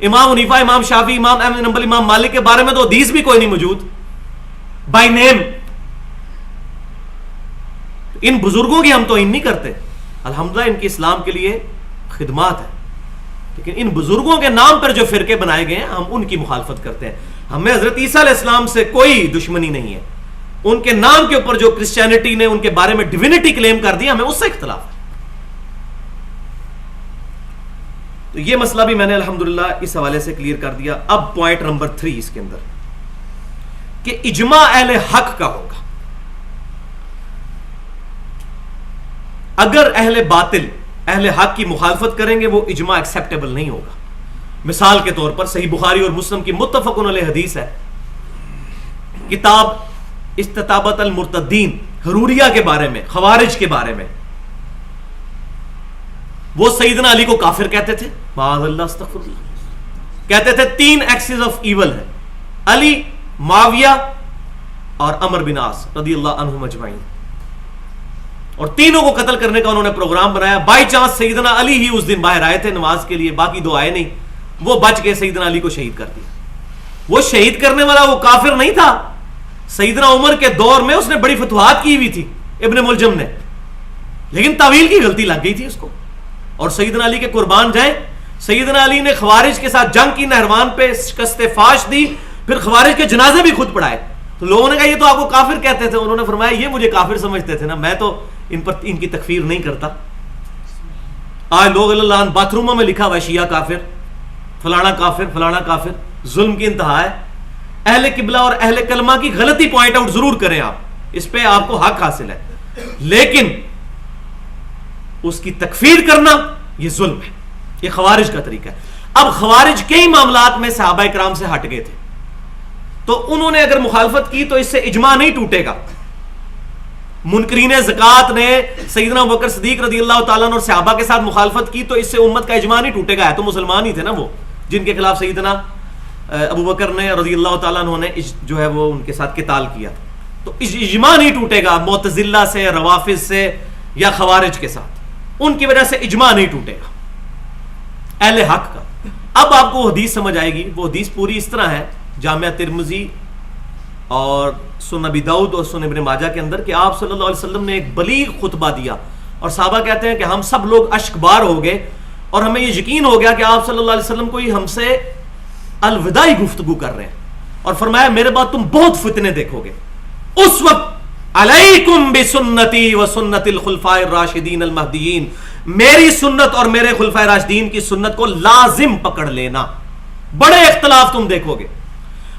امام حنیفہ, امام شافعی, امام احمد بن حنبل, امام مالک کے بارے میں تو حدیث بھی کوئی نہیں موجود بائی نیم. ان بزرگوں کی ہم توہین نہیں کرتے, الحمدللہ ان کی اسلام کے لیے خدمات ہے, لیکن ان بزرگوں کے نام پر جو فرقے بنائے گئے ہیں ہم ان کی مخالفت کرتے ہیں. ہمیں حضرت عیسیٰ علیہ السلام سے کوئی دشمنی نہیں ہے. ان کے نام کے اوپر جو کرسچینٹی نے ان کے بارے میں ڈیوینٹی کلیم کر دی, ہمیں اس سے اختلاف ہے. تو یہ مسئلہ بھی میں نے الحمدللہ اس حوالے سے کلیئر کر دیا. اب پوائنٹ نمبر 3 اس کے اندر کہ اجماع اہل حق کا ہوگا. اگر اہل باطل اہل حق کی مخالفت کریں گے وہ اجماع ایکسیپٹیبل نہیں ہوگا. مثال کے طور پر صحیح بخاری اور مسلم کی متفق علیہ حدیث ہے کتاب استتابت المرتدین حروریہ کے بارے میں، خوارج کے بارے میں، وہ سیدنا علی کو کافر کہتے تھے، معاذ اللہ استغفر اللہ، کہتے تھے 3 ایکسز آف ایول ہے، علی، معاویہ اور عمر بن عاص رضی اللہ عنہم اجمعین، اور تینوں کو قتل کرنے کا انہوں نے پروگرام بنایا. بائی چانس سیدنا علی ہی اس دن باہر آئے تھے نماز کے لیے، باقی 2 آئے نہیں، وہ بچ کے سیدنا علی کو شہید کر دیا. وہ شہید کرنے والا وہ کافر نہیں تھا، سیدنا عمر کے دور میں اس نے بڑی فتوحات کی ہوئی تھی ابن ملجم نے، لیکن تعویل کی غلطی لگ گئی تھی اس کو، اور سیدنا علی کے قربان جائیں. سیدنا علی نے خوارج کے ساتھ جنگ کی، نہروان پہ شکست فاش دی، پھر خوارج کے جنازے بھی خود پڑھائے. تو لوگوں نے کہا یہ تو آپ کو کافر کہتے تھے، انہوں نے فرمایا یہ مجھے کافر سمجھتے تھے نا، میں تو ان کی تکفیر نہیں کرتا. آج لوگ اللہ عنہ باتھ روموں میں لکھا ہوا شیعہ کافر، فلانا کافر، فلانا کافر. ظلم کی انتہا ہے. اہل قبلہ اور اہل کلمہ کی غلطی پوائنٹ آؤٹ ضرور کریں آپ، اس پہ آپ کو حق حاصل ہے، لیکن اس کی تکفیر کرنا یہ ظلم ہے، یہ خوارج کا طریقہ ہے. اب خوارج کئی معاملات میں صحابہ کرام سے ہٹ گئے تھے، تو انہوں نے اگر مخالفت کی تو اس سے اجماع نہیں ٹوٹے گا. منکرین زکوٰۃ نے سیدنا ابوبکر صدیق رضی اللہ تعالیٰ عنہ اور صحابہ کے ساتھ مخالفت کی تو اس سے امت کا اجماع نہیں ٹوٹے گا. ہے تو مسلمان ہی تھے نا وہ، جن کے خلاف سیدنا ابو بکر نے رضی اللہ تعالیٰ عنہ نے جو ہے وہ ان کے ساتھ قتال کیا، تو اجماع نہیں ٹوٹے گا معتزلہ سے، روافض سے یا خوارج کے ساتھ، ان کی وجہ سے اجماع نہیں ٹوٹے گا اہل حق کا. اب آپ کو وہ حدیث سمجھ آئے گی. وہ حدیث پوری اس طرح ہے، جامعہ ترمذی اور سنن ابی داؤد اور سنن ابن ماجہ کے اندر، کہ آپ صلی اللہ علیہ وسلم نے ایک بلیغ خطبہ دیا، اور صحابہ کہتے ہیں کہ ہم سب لوگ اشک بار ہو گئے، اور ہمیں یہ یقین ہو گیا کہ آپ صلی اللہ علیہ وسلم کوئی ہم سے الوداعی گفتگو کر رہے ہیں، اور فرمایا میرے بعد تم بہت فتنے دیکھو گے. اس وقت علیکم بسنتی و سنت الخلفاء الراشدین المہدیین، میری سنت اور میرے خلفائے راشدین کی سنت کو لازم پکڑ لینا. بڑے اختلاف تم دیکھو گے.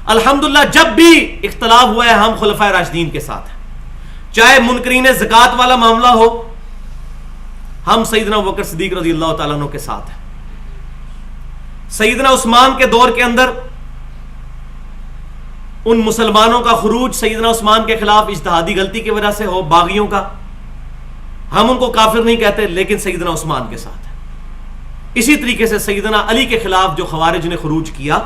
الحمدللہ جب بھی اختلاف ہوا ہے ہم خلفائے راشدین کے ساتھ ہیں، چاہے منکرین زکوٰۃ والا معاملہ ہو، ہم سیدنا ابوبکر صدیق رضی اللہ تعالیٰ عنہ کے ساتھ ہیں. سیدنا عثمان کے دور کے اندر ان مسلمانوں کا خروج سیدنا عثمان کے خلاف اجتہادی غلطی کی وجہ سے ہو، باغیوں کا، ہم ان کو کافر نہیں کہتے، لیکن سیدنا عثمان کے ساتھ ہے. اسی طریقے سے سیدنا علی کے خلاف جو خوارج نے خروج کیا،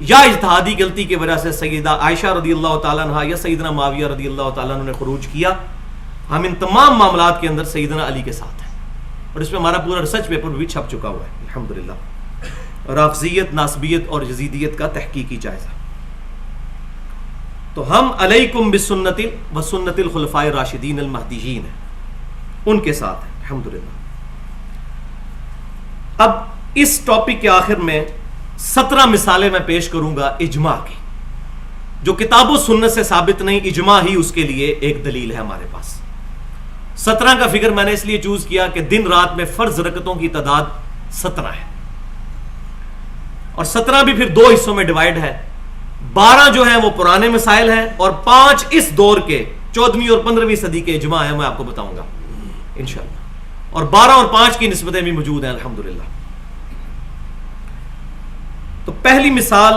یا اجتہادی غلطی کی وجہ سے سیدہ عائشہ رضی اللہ تعالیٰ عنہ یا سیدنا معاویہ رضی اللہ تعالیٰ عنہ نے خروج کیا، ہم ان تمام معاملات کے اندر سیدنا علی کے ساتھ ہیں. اور اس میں ہمارا پورا ریسرچ پیپر بھی چھپ چکا ہوا ہے الحمدللہ، رافضیت، ناصبیت اور یزیدیت کا تحقیقی جائزہ. تو ہم علیکم بسنت و سنت الخلفاء الراشدین المہدیین ہیں، ان کے ساتھ ہیں الحمدللہ. اب اس ٹاپک کے آخر میں 17 مثالیں میں پیش کروں گا اجماع کی، جو کتاب و سنت سے ثابت نہیں، اجماع ہی اس کے لیے ایک دلیل ہے ہمارے پاس. 17 کا فگر میں نے اس لیے چوز کیا کہ دن رات میں فرض رکعتوں کی تعداد 17 ہے، اور 17 بھی پھر 2 حصوں میں ڈیوائیڈ ہے. 12 جو ہیں وہ پرانے مسائل ہیں، اور 5 اس دور کے 14ویں اور 15ویں صدی کے اجماع ہیں، میں آپ کو بتاؤں گا انشاءاللہ. اور 12 اور 5 کی نسبتیں بھی موجود ہیں الحمدللہ. تو پہلی مثال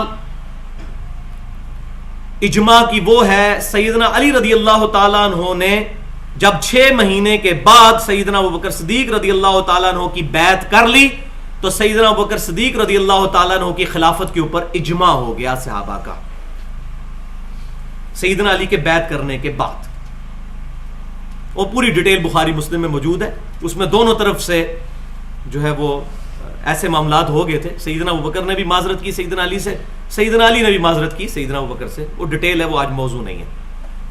اجماع کی وہ ہے، سیدنا علی رضی اللہ تعالیٰ عنہ نے جب 6 مہینے کے بعد سیدنا ابوبکر صدیق رضی اللہ تعالیٰ عنہ کی بیعت کر لی، تو سیدنا ابوبکر صدیق رضی اللہ تعالیٰ عنہ کی خلافت کے اوپر اجماع ہو گیا صحابہ کا، سیدنا علی کے بیعت کرنے کے بعد. وہ پوری ڈیٹیل بخاری مسلم میں موجود ہے، اس میں دونوں طرف سے جو ہے وہ ایسے معاملات ہو گئے تھے. سیدنا ابوبکر نے بھی معذرت کی سیدنا علی سے، سیدنا علی نے بھی معذرت کی سیدنا ابوبکر سے. وہ ڈیٹیل ہے، وہ آج موضوع نہیں ہے.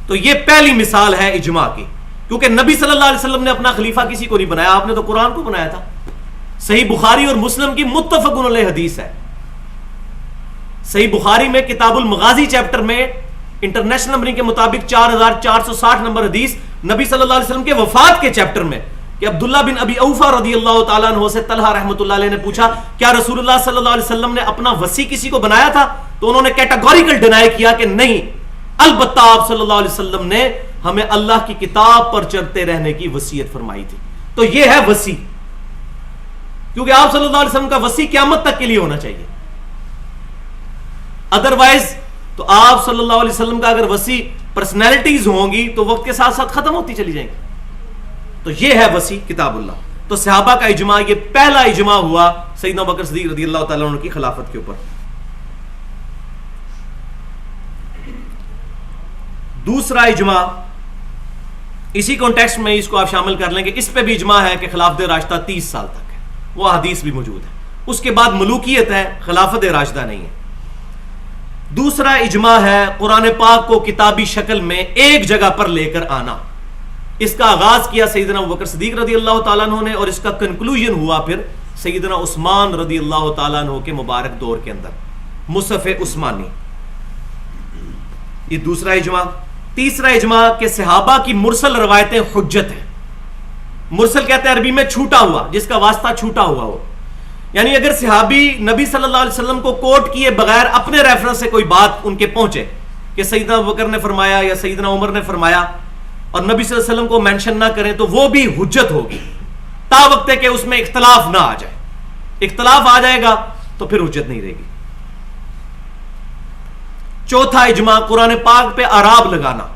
تو یہ پہلی مثال ہے اجماع کی، کیونکہ نبی صلی اللہ علیہ وسلم نے اپنا خلیفہ کسی کو نہیں بنایا، آپ نے تو قرآن کو بنایا تھا. صحیح بخاری اور مسلم کی متفق علیہ حدیث ہے. صحیح بخاری میں کتاب المغازی چیپٹر میں انٹرنیشنل نمبرنگ کے مطابق 4460 نمبر حدیث، نبی صلی اللہ علیہ وسلم کے وفات کے چیپٹر میں، کہ عبداللہ بن ابی اوفا رضی اللہ تعالیٰ عنہ سے طلحہ رحمۃ اللہ علیہ نے پوچھا کیا رسول اللہ صلی اللہ علیہ وسلم نے اپنا وصی کسی کو بنایا تھا؟ تو انہوں نے کیٹاگوریکل ڈینائی کیا کہ نہیں، البتہ آپ صلی اللہ علیہ وسلم نے ہمیں اللہ کی کتاب پر چلتے رہنے کی وصیت فرمائی تھی. تو یہ ہے وصی، کیونکہ آپ صلی اللہ علیہ وسلم کا وصی قیامت تک کے لیے ہونا چاہیے. ادروائز تو آپ صلی اللہ علیہ وسلم کا اگر وسیع پرسنالٹیز ہوں گی تو وقت کے ساتھ ساتھ ختم ہوتی چلی جائیں گی. تو یہ ہے وسیع کتاب اللہ. تو صحابہ کا اجماع یہ پہلا اجماع ہوا سیدنا ابوبکر صدیق رضی اللہ تعالیٰ عنہ کی خلافت کے اوپر. دوسرا اجماع اسی کانٹیکسٹ میں اس کو آپ شامل کر لیں کہ اس پہ بھی اجماع ہے کہ خلافت راشدہ 30 سال تک ہے. وہ حدیث بھی موجود ہے. اس کے بعد ملوکیت ہے, خلافت راشدہ نہیں ہے. دوسرا اجماع ہے قرآن پاک کو کتابی شکل میں ایک جگہ پر لے کر آنا. اس کا آغاز کیا سیدنا ابوبکر صدیق رضی اللہ تعالیٰ عنہ نے, اور اس کا کنکلوژن ہوا پھر سیدنا عثمان رضی اللہ تعالیٰ عنہ کے مبارک دور کے اندر, مصحف عثمانی. یہ دوسرا اجماع. تیسرا اجماع کہ صحابہ کی مرسل روایتیں حجت ہیں. مرسل کہتے ہیں عربی میں چھوٹا ہوا, جس کا واسطہ چھوٹا ہوا ہو. یعنی اگر صحابی نبی صلی اللہ علیہ وسلم کو کوٹ کیے بغیر اپنے ریفرنس سے کوئی بات ان کے پہنچے کہ سیدنا ابوبکر نے فرمایا یا سیدنا عمر نے فرمایا, اور نبی صلی اللہ علیہ وسلم کو مینشن نہ کریں, تو وہ بھی حجت ہوگی تا وقت ہے کہ اس میں اختلاف نہ آ جائے. اختلاف آ جائے گا تو پھر حجت نہیں رہے گی. چوتھا اجماع قرآن پاک پہ اعراب لگانا.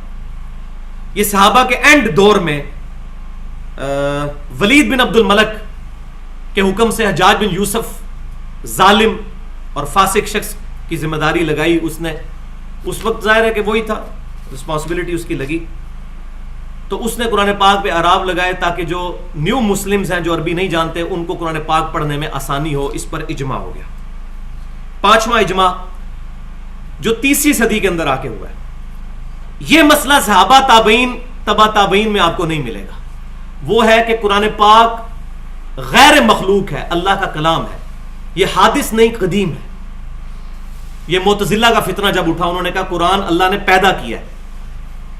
یہ صحابہ کے اینڈ دور میں ولید بن عبد الملک کے حکم سے حجاج بن یوسف ظالم اور فاسق شخص کی ذمہ داری لگائی اس نے. اس وقت ظاہر ہے کہ وہی تھا, رسپانسبلٹی اس کی لگی, تو اس نے قرآن پاک پہ اعراب لگائے تاکہ جو نیو مسلمز ہیں جو عربی نہیں جانتے ان کو قرآن پاک پڑھنے میں آسانی ہو. اس پر اجماع ہو گیا. پانچواں اجماع جو 30ویں صدی کے اندر آ کے ہوا ہے, یہ مسئلہ صحابہ تابعین تبا تابعین میں آپ کو نہیں ملے گا. وہ ہے کہ قرآن پاک غیر مخلوق ہے, اللہ کا کلام ہے, یہ حادث نہیں قدیم ہے. یہ معتزلہ کا فتنہ جب اٹھا, انہوں نے کہا قرآن اللہ نے پیدا کیا ہے,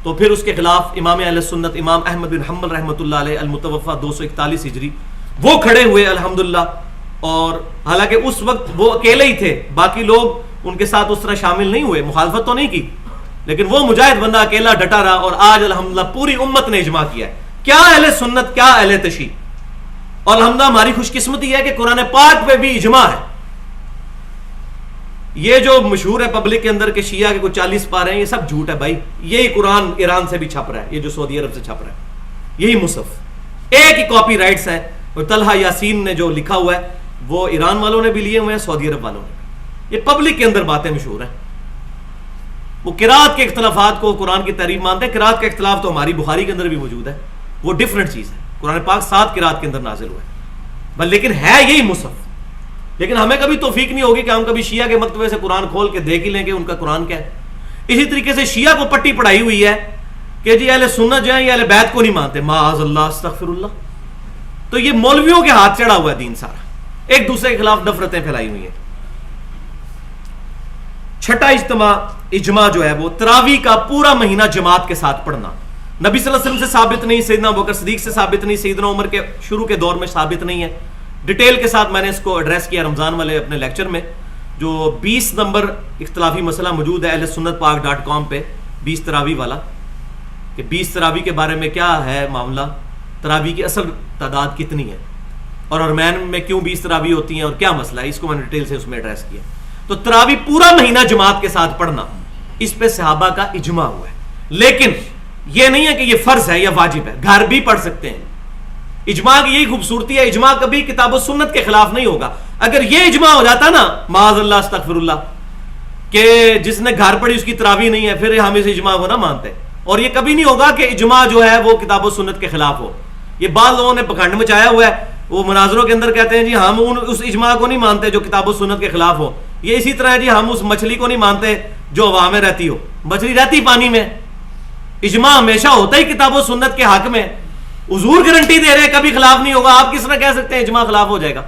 تو پھر اس کے خلاف امام اہل سنت امام احمد بن حنبل رحمۃ اللہ علیہ المتوفی 241 ہجری وہ کھڑے ہوئے الحمدللہ. اور حالانکہ اس وقت وہ اکیلے ہی تھے, باقی لوگ ان کے ساتھ اس طرح شامل نہیں ہوئے, مخالفت تو نہیں کی, لیکن وہ مجاہد بندہ اکیلا ڈٹا رہا, اور آج الحمدللہ پوری امت نے اجماع کیا ہے. کیا اہل سنت, کیا اہل تشیع. اور الحمدللہ ہماری خوش قسمتی ہے کہ قرآن پاک پہ بھی اجماع ہے. یہ جو مشہور ہے پبلک کے اندر کہ شیعہ کے کچھ 40 پارے ہیں, یہ سب جھوٹ ہے بھائی. یہی قرآن ایران سے بھی چھپ رہا ہے, یہ جو سعودی عرب سے چھپ رہا ہے, یہی مصحف, ایک ہی کاپی رائٹس ہیں. اور طلحہ یاسین نے جو لکھا ہوا ہے وہ ایران والوں نے بھی لیے ہوئے ہیں, سعودی عرب والوں نے. یہ پبلک کے اندر باتیں مشہور ہیں. وہ قرات کے اختلافات کو قرآن کی تعریف مانتے ہیں. قرات کا اختلاف تو ہماری بخاری کے اندر بھی موجود ہے, وہ ڈفرنٹ چیز ہے. قرآن پاک 7 قرات کے اندر نازل ہوا ہے, لیکن ہے یہی مصحف. لیکن ہمیں کبھی توفیق نہیں ہوگی کہ ہم کبھی شیعہ کے مکتبے سے قرآن کھول کے دیکھ ہی لیں کہ ان کا قرآن کیا ہے. اسی طریقے سے شیعہ کو پٹی پڑھائی ہوئی ہے کہ جی اہل سنت جو ہے یہ اہل بیت کو نہیں مانتے, معاذ اللہ استغفر اللہ. تو یہ مولویوں کے ہاتھ چڑھا ہوا ہے دین سارا, ایک دوسرے کے خلاف نفرتیں پھیلائی ہوئی ہیں. چھٹا اجماع جو ہے وہ تراویح کا پورا مہینہ جماعت کے ساتھ پڑھنا. نبی صلی اللہ علیہ وسلم سے ثابت نہیں, سیدنا ابوبکر صدیق سے ثابت نہیں, سیدنا عمر کے شروع کے دور میں ثابت نہیں ہے. ڈیٹیل کے ساتھ میں نے اس کو ایڈریس کیا رمضان والے اپنے لیکچر میں, جو 20 نمبر اختلافی مسئلہ موجود ہے اہل سنت پاک.com پہ, 20 تراویح والا, کہ 20 تراویح کے بارے میں کیا ہے معاملہ, تراویح کی اصل تعداد کتنی ہے, اور ارمین میں کیوں 20 تراویح ہوتی ہیں اور کیا مسئلہ ہے, اس کو میں نے ڈیٹیل سے اس میں ایڈریس کیا. تو تراویح پورا مہینہ جماعت کے ساتھ پڑھنا, اس پہ صحابہ کا اجماع ہوا ہے. لیکن یہ نہیں ہے کہ یہ فرض ہے یا واجب ہے, گھر بھی پڑھ سکتے ہیں. اجماع کی یہی خوبصورتی ہے, اجماع کبھی کتاب و سنت کے خلاف نہیں ہوگا. اگر یہ اجماع ہو جاتا نا, معاذ اللہ استغفر اللہ, کہ جس نے گھر پڑھی اس کی تراویح نہیں ہے, پھر ہم اس اجماع کو نہ مانتے. اور یہ کبھی نہیں ہوگا کہ اجماع جو ہے وہ کتاب و سنت کے خلاف ہو. یہ بعض لوگوں نے پکھنڈ مچایا ہوا ہے, وہ مناظروں کے اندر کہتے ہیں جی ہم اس اجماع کو نہیں مانتے جو کتاب و سنت کے خلاف ہو. یہ اسی طرح ہے جی ہم اس مچھلی کو نہیں مانتے جو ہوا میں رہتی ہو. مچھلی رہتی پانی میں, اجماع ہمیشہ ہوتا ہی کتاب و سنت کے حق میں. حضور گارنٹی دے رہے ہیں کبھی خلاف نہیں ہوگا. آپ کس طرح کہہ سکتے ہیں اجماع خلاف ہو جائے گا؟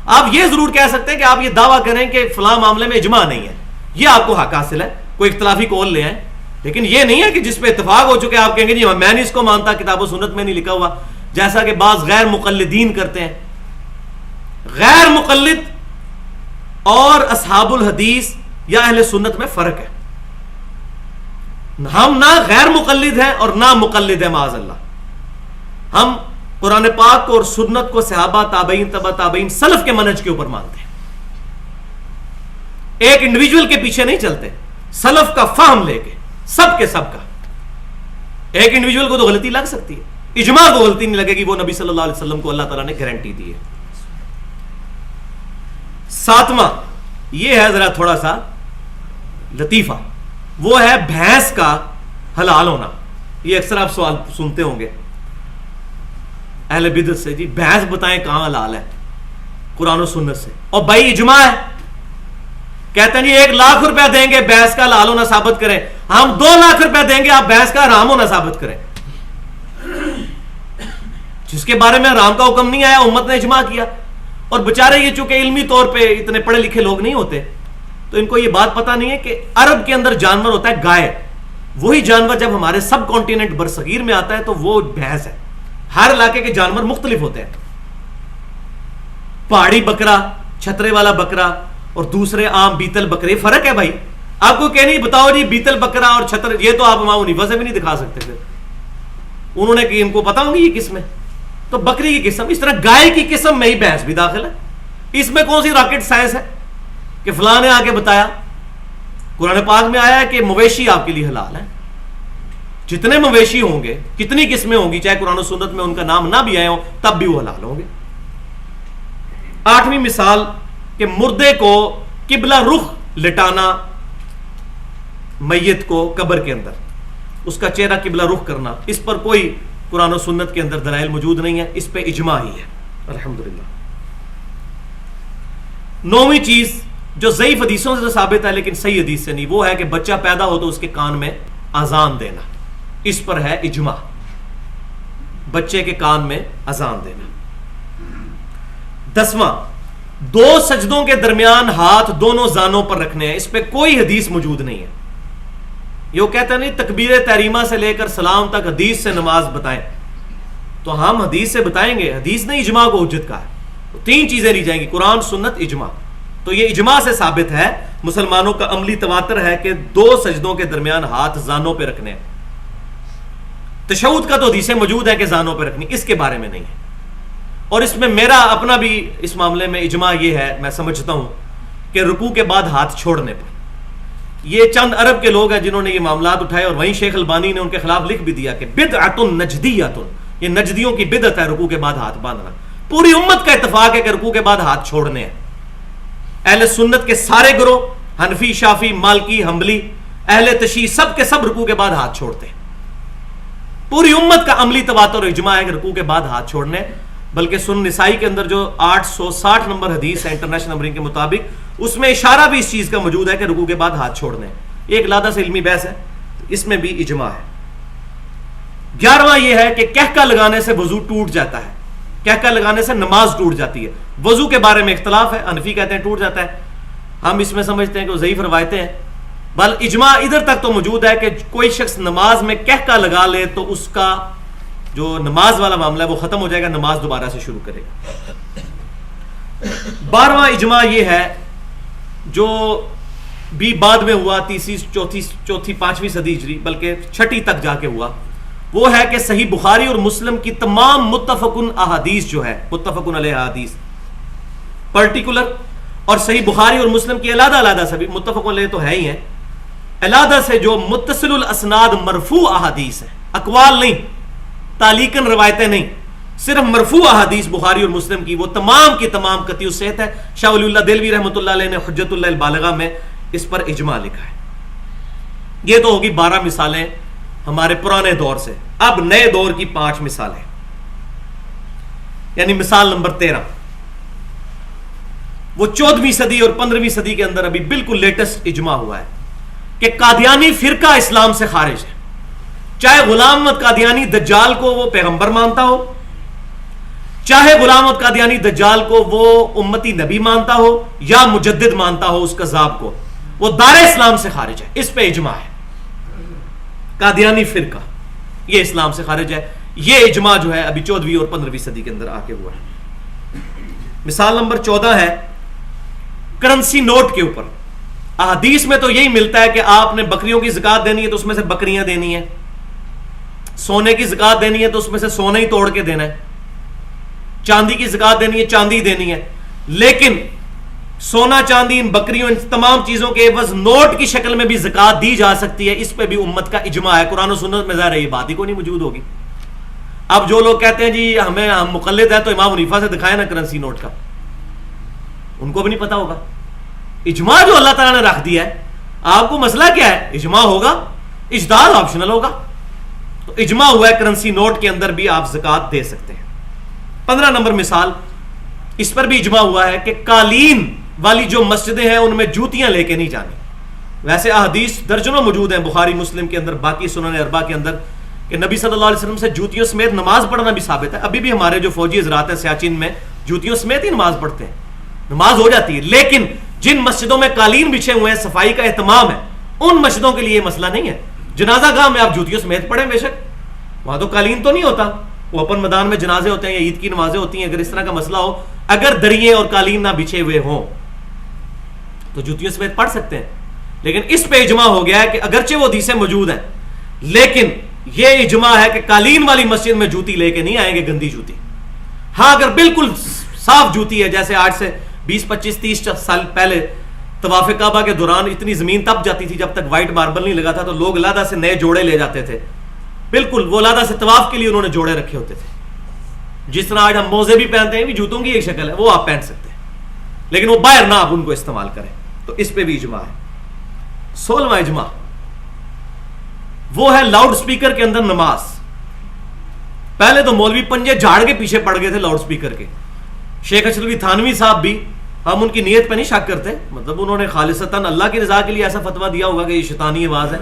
آپ یہ ضرور کہہ سکتے ہیں کہ آپ یہ دعویٰ کریں کہ فلاں معاملے میں اجماع نہیں ہے, یہ آپ کو حق حاصل ہے, کوئی اختلافی قول لے آئیں. لیکن یہ نہیں ہے کہ جس پہ اتفاق ہو چکے آپ کہیں گے جی میں نہیں اس کو مانتا, کتاب و سنت میں نہیں لکھا ہوا, جیسا کہ بعض غیر مقلدین کرتے ہیں. غیر مقلد اور اصحاب الحدیث یا اہل سنت میں فرق ہے. ہم نہ غیر مقلد ہیں اور نہ مقلد ہیں معاذ اللہ. ہم قرآن پاک کو اور سنت کو صحابہ تابعین تبع تابعین سلف کے منہج کے اوپر مانتے ہیں, ایک انڈیویجول کے پیچھے نہیں چلتے. سلف کا فہم لے کے سب کے سب کا. ایک انڈیویجول کو تو غلطی لگ سکتی ہے, اجماع کو غلطی نہیں لگے گی, وہ نبی صلی اللہ علیہ وسلم کو اللہ تعالیٰ نے گارنٹی دی ہے. ساتواں یہ ہے ذرا تھوڑا سا لطیفہ, وہ ہے بھینس کا حلال ہونا. یہ اکثر آپ سوال سنتے ہوں گے اہل بدعت سے, جی بھینس بتائیں کہاں حلال ہے قرآن و سنت سے, اور بھائی اجماع ہے. کہتے ہیں جی 1 لاکھ روپے دیں گے بھینس کا حلال ہونا ثابت کریں, ہم 2 لاکھ روپے دیں گے آپ بھینس کا حرام ہونا ثابت کریں. جس کے بارے میں حرام کا حکم نہیں آیا امت نے اجماع کیا. اور بےچارے یہ چونکہ علمی طور پہ اتنے پڑھے لکھے لوگ نہیں ہوتے تو ان کو یہ بات پتا نہیں ہے کہ عرب کے اندر جانور ہوتا ہے گائے, وہی جانور جب ہمارے سب کانٹیننٹ برصغیر میں آتا ہے تو وہ بھینس ہے. ہر علاقے کے جانور مختلف ہوتے ہیں, پہاڑی بکرا, چھترے والا بکرا اور دوسرے عام بیتل بکرے, فرق ہے بھائی. آپ کو کہنے بتاؤ جی بیتل بکرا اور چھتر, یہ تو آپ امام حنیفہ سے بھی نہیں دکھا سکتے تھے, انہوں نے کہ ان کو پتا ہوگی یہ قسم ہے. تو بکری کی قسم, اس طرح گائے کی قسم میں ہی بھینس بھی داخل ہے. اس میں کون سی راکٹ سائنس ہے کہ فلاں نے آ کے بتایا؟ قرآن پاک میں آیا ہے کہ مویشی آپ کے لیے حلال ہے. جتنے مویشی ہوں گے, کتنی قسمیں ہوں گی, چاہے قرآن و سنت میں ان کا نام نہ بھی آئے ہوں تب بھی وہ حلال ہوں گے. 8ویں مثال کہ مردے کو قبلہ رخ لٹانا, میت کو قبر کے اندر اس کا چہرہ قبلہ رخ کرنا, اس پر کوئی قرآن و سنت کے اندر دلائل موجود نہیں ہے, اس پہ اجماع ہی ہے الحمدللہ. 9ویں چیز جو ضعیف حدیثوں سے ثابت ہے لیکن صحیح حدیث سے نہیں, وہ ہے کہ بچہ پیدا ہو تو اس کے کان میں اذان دینا, اس پر ہے اجماع, بچے کے کان میں اذان دینا. 10واں 2 سجدوں کے درمیان ہاتھ دونوں زانوں پر رکھنے ہیں, اس پہ کوئی حدیث موجود نہیں ہے. یہ کہتا نہیں تکبیر تحریمہ سے لے کر سلام تک حدیث سے نماز بتائیں, تو ہم حدیث سے بتائیں گے, حدیث نے اجماع کو حجت کہا ہے. 3 چیزیں لی جائیں گی, قرآن, سنت, اجماع. تو یہ اجماع سے ثابت ہے, مسلمانوں کا عملی تواتر ہے کہ 2 سجدوں کے درمیان ہاتھ زانوں پہ رکھنے ہیں. تشہد کا تو حدیثیں موجود ہے کہ زانوں پہ رکھنی, اس کے بارے میں نہیں ہے. اور اس میں میرا اپنا بھی اس معاملے میں اجماع یہ ہے, میں سمجھتا ہوں کہ رکوع کے بعد ہاتھ چھوڑنے پر, یہ چند عرب کے لوگ ہیں جنہوں نے یہ معاملات اٹھائے, اور وہیں شیخ البانی نے ان کے خلاف لکھ بھی دیا کہ بدعۃ نجدیۃ, یہ نجدیوں کی بدعت ہے رکوع کے بعد ہاتھ باندھنا. پوری امت کا اتفاق ہے کہ رکوع کے بعد ہاتھ چھوڑنے ہیں. اہل سنت کے سارے گروہ, حنفی, شافی, مالکی, حنبلی, اہل تشیع, سب کے سب رکوع کے بعد ہاتھ چھوڑتے ہیں. پوری امت کا عملی تواتر اور اجماع ہے کہ رکوع کے بعد ہاتھ چھوڑنے. بلکہ سنن نسائی کے اندر جو 860 نمبر حدیث ہے انٹرنیشنل نمبرنگ کے مطابق, اس میں اشارہ بھی اس چیز کا موجود ہے کہ رکوع کے بعد ہاتھ چھوڑنے. ایک علیحدہ سے علمی بحث ہے, اس میں بھی اجماع ہے. 11واں یہ ہے کہ کہکہ لگانے سے وضو ٹوٹ جاتا ہے, کہکہ لگانے سے نماز ٹوٹ جاتی ہے. وضو کے بارے میں اختلاف ہے, حنفی کہتے ہیں ٹوٹ جاتا ہے, ہم اس میں سمجھتے ہیں کہ وہ ضعیف روایتیں ہیں. بل اجماع ادھر تک تو موجود ہے کہ کوئی شخص نماز میں کہکہ لگا لے تو اس کا جو نماز والا معاملہ ہے وہ ختم ہو جائے گا, نماز دوبارہ سے شروع کرے گا. 12واں اجماع یہ ہے جو بھی بعد میں ہوا, 3ری, 4تھی, 5ویں صدی ہجری, بلکہ 6ٹی تک جا کے ہوا, وہ ہے کہ صحیح بخاری اور مسلم کی تمام متفقن احادیث جو ہے, متفقن علیہ احادیث پرٹیکولر, اور صحیح بخاری اور مسلم کی علیحدہ علیحدہ سے بھی متفقن علیہ تو ہے ہی ہیں, علیحدہ سے جو متصل الاسناد مرفوع احادیث ہیں, اقوال نہیں, تعلیقاً روایتیں نہیں, صرف مرفوع احادیث بخاری اور مسلم کی, وہ تمام کی تمام قطعی الصحت ہے. شاہ ولی اللہ دہلوی رحمۃ اللہ علیہ نے حجت اللہ البالغہ میں اس پر اجماع لکھا ہے. یہ تو ہوگی 12 مثالیں ہمارے پرانے دور سے. اب نئے دور کی 5 مثالیں, یعنی مثال نمبر 13, وہ 14ویں صدی اور 15ویں صدی کے اندر ابھی بالکل لیٹسٹ اجماع ہوا ہے کہ قادیانی فرقہ اسلام سے خارج ہے. چاہے غلام احمد قادیانی دجال کو وہ پیغمبر مانتا ہو, چاہے غلام احمد قادیانی دجال کو وہ امتی نبی مانتا ہو یا مجدد مانتا ہو اس کذاب کو, وہ دار اسلام سے خارج ہے. اس پہ اجماع ہے. قادیانی فرقہ یہ اسلام سے خارج ہے. یہ اجماع جو ہے ابھی 14ویں اور 15ویں صدی کے اندر آ کے ہوا ہے. مثال نمبر 14 ہے کرنسی نوٹ کے اوپر. احادیث میں تو یہی ملتا ہے کہ آپ نے بکریوں کی زکات دینی ہے تو اس میں سے بکریاں دینی ہیں, سونے کی زکات دینی ہے تو اس میں سے سونا ہی توڑ کے دینا ہے, چاندی کی زکات دینی ہے چاندی دینی ہے. لیکن سونا چاندی ان بکریوں ان تمام چیزوں کے عوض نوٹ کی شکل میں بھی زکات دی جا سکتی ہے، اس پہ بھی امت کا اجماع ہے. قرآن و سنت میں ظاہر ہے یہ بات ہی کو نہیں موجود ہوگی. اب جو لوگ کہتے ہیں جی ہم مقلد ہیں تو امام حنیفہ سے دکھائے نا کرنسی نوٹ کا، ان کو بھی نہیں پتا ہوگا. اجماع جو اللہ تعالیٰ نے رکھ دیا ہے، آپ کو مسئلہ کیا ہے؟ اجماع ہوگا، اجتہاد آپشنل ہوگا. تو اجماع ہوا ہے کرنسی نوٹ کے اندر بھی آپ زکات دے سکتے ہیں. 15 نمبر مثال، اس پر بھی اجماع ہوا ہے کہ قالین والی جو مسجدیں ہیں ان میں جوتیاں لے کے نہیں جانی. ویسے احادیث درجنوں موجود ہیں بخاری مسلم کے اندر، باقی سنن اربعہ کے اندر، کہ نبی صلی اللہ علیہ وسلم سے جوتیوں سمیت نماز پڑھنا بھی ثابت ہے. ابھی بھی ہمارے جو فوجی حضرات ہیں سیاچن میں جوتیوں سمیت ہی نماز پڑھتے ہیں، نماز ہو جاتی ہے. لیکن جن مسجدوں میں قالین بچھے ہوئے ہیں، صفائی کا اہتمام ہے، ان مسجدوں کے لیے یہ مسئلہ نہیں ہے. جنازہ گاہ میں آپ جوتیوں سمیت پڑھیں بے شک، وہاں تو قالین تو نہیں ہوتا، وہ اوپن میدان میں جنازے ہوتے ہیں یا عید کی نمازیں ہوتی ہیں. اگر اس طرح کا مسئلہ ہو، اگر دریے اور قالین نہ بچھے ہوئے ہوں تو جوتیوں سمیت پڑھ سکتے ہیں. لیکن اس پہ اجماع ہو گیا ہے کہ اگرچہ وہ حدیثیں موجود ہیں، لیکن یہ اجماع ہے کہ قالین والی مسجد میں جوتی لے کے نہیں آئیں گے، گندی جوتی. ہاں اگر بالکل صاف جوتی ہے، جیسے آج سے 20 25 30 سال پہلے طواف کعبہ کے دوران اتنی زمین تپ جاتی تھی جب تک وائٹ ماربل نہیں لگا تھا، تو لوگ علیحدہ سے نئے جوڑے لے جاتے تھے. بالکل وہ علیحدہ سے طواف کے لیے انہوں نے جوڑے رکھے ہوتے تھے. جس طرح آج ہم موزے بھی پہنتے ہیں، بھی جوتوں کی ایک شکل ہے، وہ آپ پہن سکتے ہیں، لیکن وہ باہر نہ آپ ان کو استعمال کریں. تو اس پہ بھی اجماع ہے. 16واں اجماع وہ ہے لاؤڈ سپیکر کے اندر نماز. پہلے تو مولوی پنجے جھاڑ کے پیچھے پڑ گئے تھے لاؤڈ سپیکر کے. شیخ اشرفی تھانوی صاحب بھی، ہم ان کی نیت پہ نہیں شک کرتے، مطلب انہوں نے خالصتاً اللہ کی رضا کے لیے ایسا فتویٰ دیا ہوگا کہ یہ شیطانی آواز ہے.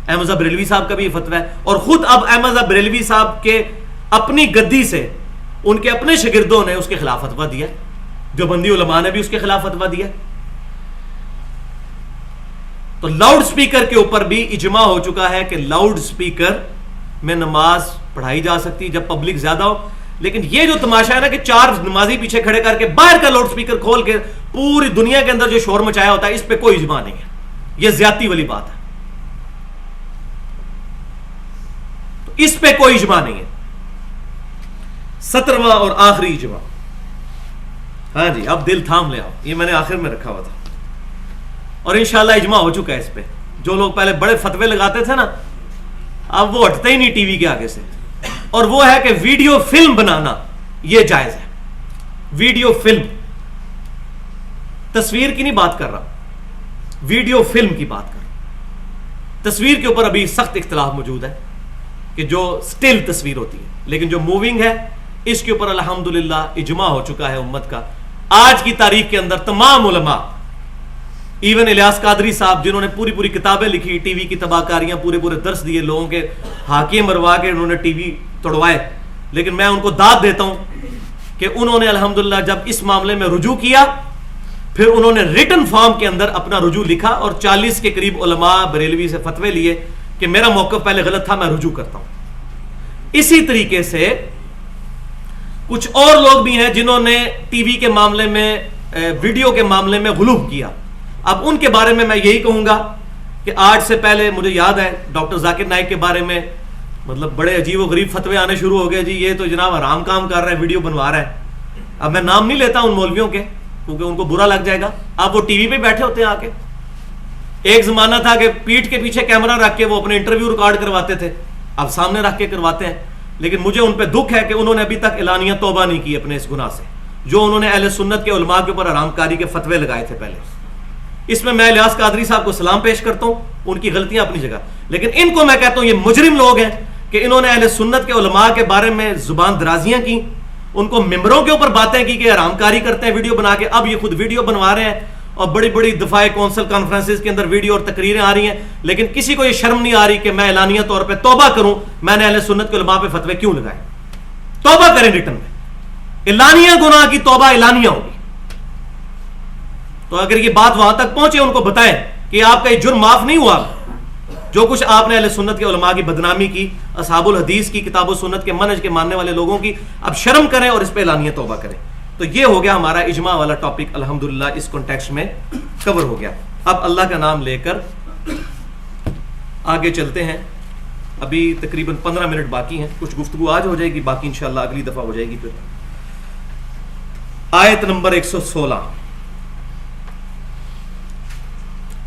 احمد بریلوی صاحب کا بھی یہ فتویٰ ہے، اور خود اب احمد بریلوی صاحب کے اپنی گدی سے ان کے اپنے شاگردوں نے اس کے خلاف فتویٰ دیا. دیوبندی علماء نے بھی اس کے خلاف فتویٰ دیا. تو لاؤڈ سپیکر کے اوپر بھی اجماع ہو چکا ہے کہ لاؤڈ سپیکر میں نماز پڑھائی جا سکتی جب پبلک زیادہ ہو. لیکن یہ جو تماشا ہے نا کہ 4 نمازی پیچھے کھڑے کر کے باہر کا لاؤڈ سپیکر کھول کے پوری دنیا کے اندر جو شور مچایا ہوتا ہے، اس پہ کوئی اجماع نہیں ہے. یہ زیادتی والی بات ہے. تو اس پہ کوئی اجماع نہیں ہے. 17واں اور آخری اجماع، ہاں جی اب دل تھام لے، آپ یہ میں نے آخر میں رکھا ہوا تھا اور انشاءاللہ اجماع ہو چکا ہے اس پہ. جو لوگ پہلے بڑے فتوے لگاتے تھے نا، اب وہ ہٹتے ہی نہیں ٹی وی کے آگے سے. اور وہ ہے کہ ویڈیو فلم بنانا یہ جائز ہے. ویڈیو فلم، تصویر کی نہیں بات کر رہا، ویڈیو فلم کی بات کر رہا. تصویر کے اوپر ابھی سخت اختلاف موجود ہے کہ جو سٹل تصویر ہوتی ہے، لیکن جو موونگ ہے اس کے اوپر الحمدللہ اجماع ہو چکا ہے امت کا. آج کی تاریخ کے اندر تمام علماء، ایون الیاس قادری صاحب جنہوں نے پوری پوری کتابیں لکھی، ٹی وی کی تباہ کاریاں، پورے پورے درس دیے لوگوں کے، ہاکے مروا کے انہوں نے ٹی وی توڑوائے، لیکن میں ان کو داد دیتا ہوں کہ انہوں نے الحمدللہ جب اس معاملے میں رجوع کیا، پھر انہوں نے ریٹن فارم کے اندر اپنا رجوع لکھا اور 40 کے قریب علماء بریلوی سے فتوے لیے کہ میرا موقف پہلے غلط تھا، میں رجوع کرتا ہوں. اسی طریقے سے کچھ اور لوگ بھی ہیں جنہوں نے ٹی وی کے معاملے میں، ویڈیو کے معاملے میں غلو کیا. اب ان کے بارے میں یہ کہوں گا کہ آج سے پہلے مجھے یاد ہے ڈاکٹر ذاکر نائک کے بارے میں مطلب بڑے عجیب و غریب فتوے آنے شروع ہو گئے، جی یہ تو جناب حرام کام کر رہا ہے، ویڈیو بنوا رہا ہے. اب میں نام نہیں لیتا ان مولویوں کے کیونکہ ان کو برا لگ جائے گا. اب وہ ٹی وی پہ بیٹھے ہوتے ہیں آ کے. ایک زمانہ تھا کہ پیٹھ کے پیچھے کیمرہ رکھ کے وہ اپنے انٹرویو ریکارڈ کرواتے تھے، اب سامنے رکھ کے کرواتے ہیں. لیکن مجھے ان پہ دکھ ہے کہ انہوں نے ابھی تک اعلانیہ توبہ نہیں کی اپنے اس گناہ سے جو انہوں نے اہل سنت کے علماء کے اوپر حرام کاری کے فتوے لگائے تھے پہلے. اس میں الیاس قادری صاحب کو سلام پیش کرتا ہوں، ان کی غلطیاں اپنی جگہ، لیکن ان کو میں کہتا ہوں یہ مجرم لوگ ہیں کہ انہوں نے اہل سنت کے علماء کے بارے میں زبان درازیاں کی، ان کو ممبروں کے اوپر باتیں کی کہ حرام کاری کرتے ہیں ویڈیو بنا کے. اب یہ خود ویڈیو بنوا رہے ہیں اور بڑی بڑی دفاع کونسل کانفرنسز کے اندر ویڈیو اور تقریریں آ رہی ہیں، لیکن کسی کو یہ شرم نہیں آ رہی کہ میں اعلانیہ طور پہ توبہ کروں میں نے اہل سنت کے علماء پہ فتوے کیوں لگائے. توبہ کریں ریٹن میں، اعلانیہ گناہ کی توبہ اعلانیہ ہوگی. تو اگر یہ بات وہاں تک پہنچے ان کو بتائیں کہ آپ کا یہ جرم معاف نہیں ہوا، جو کچھ آپ نے اہل سنت کے علماء کی بدنامی کی، اصحاب الحدیث کی، کتاب و سنت کے منہج کے ماننے والے لوگوں کی، اب شرم کریں اور اس پہ اعلانیہ توبہ کریں. تو یہ ہو گیا ہمارا اجماع والا ٹاپک، الحمدللہ اس کانٹیکسٹ میں کور ہو گیا. اب اللہ کا نام لے کر آگے چلتے ہیں. ابھی تقریباً 15 منٹ باقی ہیں، کچھ گفتگو آج ہو جائے گی، باقی انشاءاللہ اگلی دفعہ ہو جائے گی. پھر آیت نمبر 116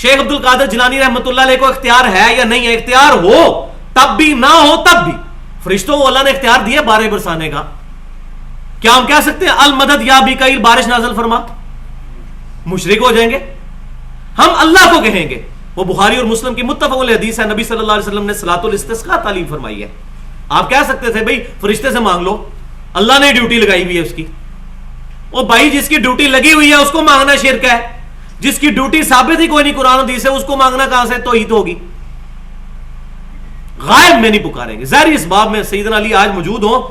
شیخ عبد القادر جیلانی رحمۃ اللہ علیہ کو اختیار ہے یا نہیں ہے؟ اختیار ہو تب بھی نہ ہو تب بھی فرشتوں کو اللہ نے اختیار دیا بارش برسانے کا. کیا ہم کہہ سکتے ہیں المدد یا بیکائیل بارش نازل فرما؟ مشرک ہو جائیں گے. ہم اللہ کو کہیں گے. وہ بخاری اور مسلم کی متفق علیہ حدیث ہے, نبی صلی اللہ علیہ وسلم نے صلاۃ الاستسقاء تعلیم فرمائی ہے. آپ کہہ سکتے تھے بھائی فرشتے سے مانگ لو, اللہ نے ڈیوٹی لگائی ہوئی ہے اس کی. اور بھائی جس کی ڈیوٹی لگی ہوئی ہے اس کو مانگنا شرک ہے, جس کی ڈیوٹی ثابت ہی کوئی نہیں قرآن حدیث سے اس کو مانگنا کہاں سے توحید ہوگی. غائب میں نہیں پکاریں گے. ظاہر اس باب میں سیدنا علی آج موجود ہوں,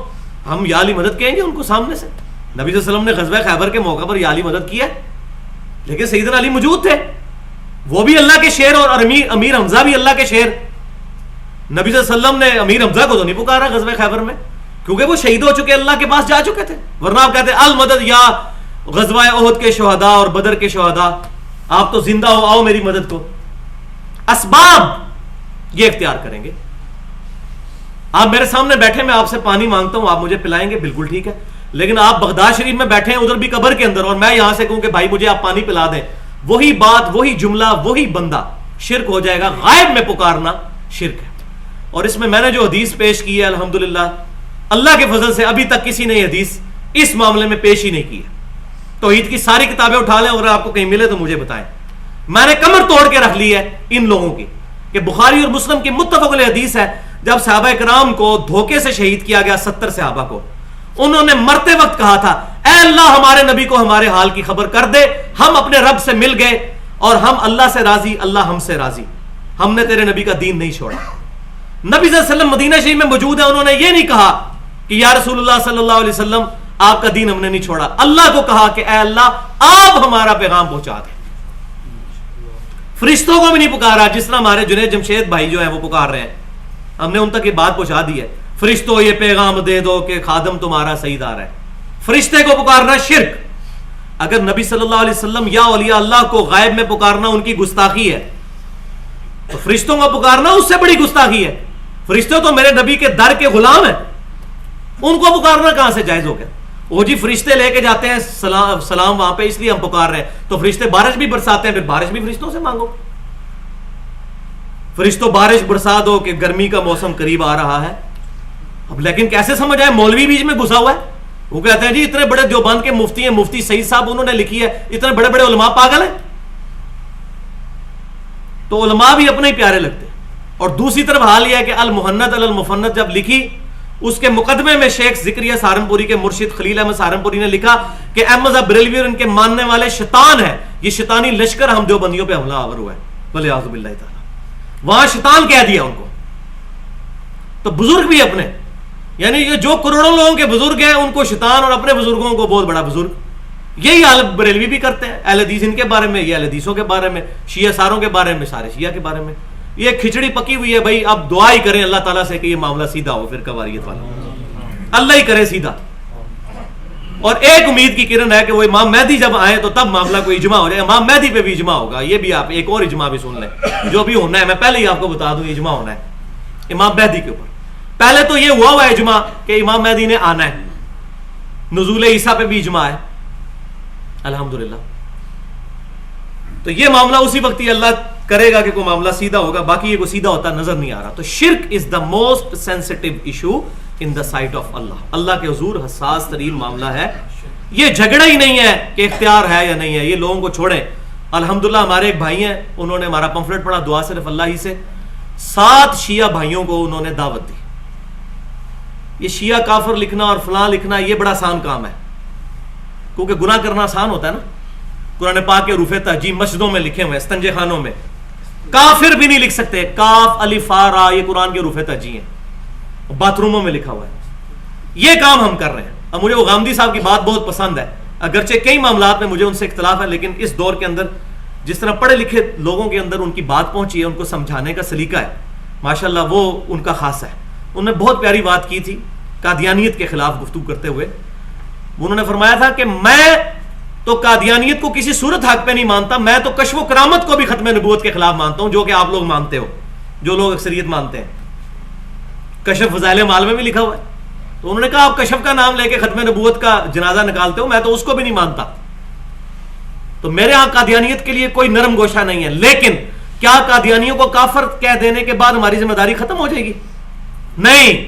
ہم یا علی مدد کہیں گے ان کو سامنے سے. نبی صلی اللہ علیہ وسلم نے غزوہ خیبر کے موقع پر یا علی مدد کیا, لیکن سیدنا علی موجود تھے, وہ بھی اللہ کے شیر, اور امیر حمزہ بھی اللہ کے شیر. نبی صلی اللہ علیہ وسلم نے امیر حمزہ کو تو نہیں پکارا غزوہ خیبر میں, کیونکہ وہ شہید ہو چکے, اللہ کے پاس جا چکے تھے. ورنہ آپ کہتے المدد یا غزوہ احد کے شہداء اور بدر کے شہداء, آپ تو زندہ ہو, آؤ میری مدد کو. اسباب یہ اختیار کریں گے. آپ میرے سامنے بیٹھے, میں آپ سے پانی مانگتا ہوں, آپ مجھے پلائیں گے, بالکل ٹھیک ہے. لیکن آپ بغداد شریف میں بیٹھے ہیں, ادھر بھی قبر کے اندر, اور میں یہاں سے کہوں کہ بھائی مجھے آپ پانی پلا دیں, وہی بات, وہی جملہ, وہی بندہ شرک ہو جائے گا. غائب میں پکارنا شرک ہے. اور اس میں نے جو حدیث پیش کی ہے, الحمدللہ اللہ کے فضل سے ابھی تک کسی نے حدیث اس معاملے میں پیش ہی نہیں کی ہے. توحید کی ساری کتابیں اٹھا لیں, اور آپ کو کہیں ملے تو مجھے بتائیں. میں نے کمر توڑ کے رکھ لی ہے ان لوگوں کی کہ بخاری اور مسلم کی متفق علیہ حدیث ہے, جب صحابہ کرام کو دھوکے سے شہید کیا گیا, 70 صحابہ کو, انہوں نے مرتے وقت کہا تھا اے اللہ ہمارے نبی کو ہمارے حال کی خبر کر دے, ہم اپنے رب سے مل گئے اور ہم اللہ سے راضی, اللہ ہم سے راضی, ہم نے تیرے نبی کا دین نہیں چھوڑا. نبی صلی اللہ علیہ وسلم مدینہ شریف میں موجود ہے, انہوں نے یہ نہیں کہا کہ یا رسول اللہ صلی اللہ علیہ وسلم آپ کا دین ہم نے نہیں چھوڑا. اللہ کو کہا کہ اے اللہ آپ ہمارا پیغام پہنچا دیں. فرشتوں کو بھی نہیں پکارا, جس طرح ہمارے جنید جمشید بھائی جو ہیں وہ پکار رہے ہیں, ہم نے ان تک یہ بات پہنچا دی ہے. فرشتوں یہ پیغام دے دو کہ خادم تمہارا سیدار ہے. فرشتے کو پکارنا شرک. اگر نبی صلی اللہ علیہ وسلم یا اولیاء اللہ کو غائب میں پکارنا ان کی گستاخی ہے, تو فرشتوں کو پکارنا اس سے بڑی گستاخی ہے. فرشتے تو میرے نبی کے در کے غلام ہیں, ان کو پکارنا کہاں سے جائز ہو گیا؟ وہ جی فرشتے لے کے جاتے ہیں سلام وہاں پہ, اس لیے ہم پکار رہے ہیں. تو فرشتے بارش بھی برساتے ہیں, پھر بارش بھی فرشتوں سے مانگو. فرشتوں بارش برسا دو کہ گرمی کا موسم قریب آ رہا ہے. اب لیکن کیسے سمجھ آئے؟ مولوی بیچ میں گھسا ہوا ہے, وہ کہتے ہیں جی اتنے بڑے دیوبند کے مفتی ہیں, مفتی سعید صاحب انہوں نے لکھی ہے, اتنے بڑے بڑے علماء پاگل ہیں. تو علماء بھی اپنے ہی پیارے لگتے ہیں. اور دوسری طرف حال یہ ہے کہ المحنت المفنت جب لکھی, اس کے مقدمے میں شیخ ذکریہ سہارنپوری کے مرشد خلیل احمد سہارنپوری نے لکھا کہ احمد بریلوی اور ان کے ماننے والے شیطان ہیں, یہ شیطانی لشکر ہم دیوبندیوں پہ حملہ آور ہوا ہے, ولیعوذ باللہ تعالی. وہاں شیطان کہہ دیا ان کو. تو بزرگ بھی اپنے, یعنی یہ جو کروڑوں لوگوں کے بزرگ ہیں ان کو شیطان, اور اپنے بزرگوں کو بہت بڑا بزرگ. یہی حال بریلوی بھی کرتے ہیں, اہل حدیث ان کے بارے میں, یہ اہل حدیثوں کے بارے میں, شیعہ ساروں کے بارے میں, سارے شیعہ کے بارے میں. یہ کھچڑی پکی ہوئی ہے بھائی. اب دعا ہی کریں اللہ تعالیٰ سے کہ یہ معاملہ سیدھا ہو, پھر قواریت والا اللہ ہی کرے سیدھا. اور ایک امید کی کرن ہے کہ وہ امام مہدی جب آئے تو تب معاملہ کوئی اجماع ہو جائے. امام مہدی پہ بھی اجماع ہوگا, یہ بھی آپ ایک اور اجماع بھی سن لیں جو بھی ہونا ہے. میں پہلے ہی آپ کو بتا دوں اجماع ہونا ہے امام مہدی کے اوپر. پہلے تو یہ ہوا ہے اجماع کہ امام مہدی نے آنا ہے. نزول عیسیٰ پہ بھی اجماع ہے الحمدللہ. تو یہ معاملہ اسی وقت ہی اللہ کرے گا کہ کوئی معاملہ سیدھا ہوگا, باقی یہ کوئی سیدھا ہوتا نظر نہیں آ رہا. تو شرک is the most sensitive issue in the sight of Allah. Allah کے حضور حساس ترین معاملہ ہے. یہ جھگڑا ہی نہیں ہے کہ اختیار ہے یا نہیں ہے, یہ لوگوں کو چھوڑیں. الحمدللہ ہمارے ایک بھائی ہیں, انہوں نے ہمارا پمفلٹ پڑھا, دعا صرف اللہ ہی سے. 7 شیعہ بھائیوں کو انہوں نے دعوت دی. یہ شیعہ کافر لکھنا اور فلاں لکھنا یہ بڑا آسان کام ہے, کیونکہ گناہ کرنا آسان ہوتا ہے نا. قرآن پاک کے حروف تہجی مسجدوں میں لکھے ہوئے ہیں, استنجے خانوں میں. کافر بھی نہیں لکھ سکتے, کاف الف را یہ قرآن کے حروف تہجی ہیں, باتھ روموں میں لکھا ہوا ہے. یہ کام ہم کر رہے ہیں. اب مجھے غامدی صاحب کی بات بہت پسند ہے, اگرچہ کئی معاملات میں مجھے ان سے اختلاف ہے, لیکن اس دور کے اندر جس طرح پڑھے لکھے لوگوں کے اندر ان کی بات پہنچی ہے, ان کو سمجھانے کا سلیقہ ہے, ماشاءاللہ وہ ان کا خاص ہے. انہوں نے بہت پیاری بات کی تھی قادیانیت کے خلاف گفتگو کرتے ہوئے. انہوں نے فرمایا تھا کہ میں تو قادیانیت کو کسی صورت حق پہ نہیں مانتا, میں تو کشف و کرامت کو بھی ختم نبوت کے خلاف مانتا ہوں, جو کہ آپ لوگ مانتے ہو, جو لوگ اکثریت مانتے ہیں. کشف فضائل مال میں بھی لکھا ہوا ہے. تو انہوں نے کہا آپ کشف کا نام لے کے ختم نبوت کا جنازہ نکالتے ہو, میں تو اس کو بھی نہیں مانتا. تو میرے ہاں قادیانیت کے لیے کوئی نرم گوشہ نہیں ہے، لیکن کیا قادیانیوں کو کافر کہہ دینے کے بعد ہماری ذمہ داری ختم ہو جائے گی؟ نہیں.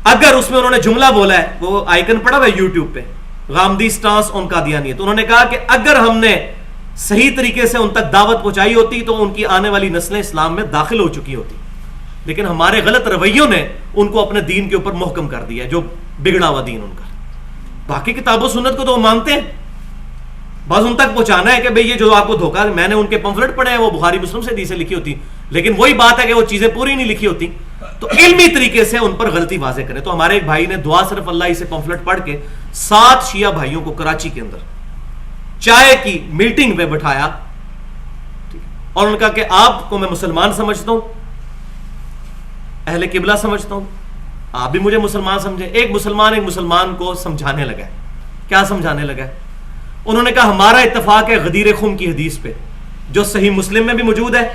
اگر اس میں انہوں نے جملہ بولا ہے، وہ آئیکن پڑا ہوا ہے یوٹیوب پہ، غامدی سٹانس آن قادیانیت، انہوں نے کہا کہ اگر ہم نے صحیح طریقے سے ان تک دعوت پہنچائی ہوتی تو ان کی آنے والی نسلیں اسلام میں داخل ہو چکی ہوتی، لیکن ہمارے غلط رویوں نے ان کو اپنے دین کے اوپر محکم کر دیا، جو بگڑا ہوا دین ان کا. باقی کتاب و سنت کو تو وہ مانتے ہیں، بس ان تک پہنچانا ہے کہ بھئی یہ جو آپ کو دھوکہ، میں نے ان کے پمفلٹ پڑھے ہیں، وہ بخاری مسلم سے حدیثیں لکھی ہوتی، لیکن وہی بات ہے کہ وہ چیزیں پوری نہیں لکھی ہوتی. تو علمی طریقے سے ان پر غلطی واضح کریں. تو ہمارے ایک بھائی نے دعا صرف اللہ سے پمفلٹ پڑھ کے 7 شیعہ بھائیوں کو کراچی کے اندر چائے کی میٹنگ پہ بٹھایا اور ان کا کہ آپ کو میں مسلمان سمجھتا ہوں، اہل قبلہ سمجھتا ہوں، آپ بھی مجھے مسلمان سمجھیں. ایک مسلمان کو سمجھانے لگا ہے. کیا سمجھانے لگا ہے؟ انہوں نے کہا ہمارا اتفاق ہے غدیر خم کی حدیث پہ، جو صحیح مسلم میں بھی موجود ہے.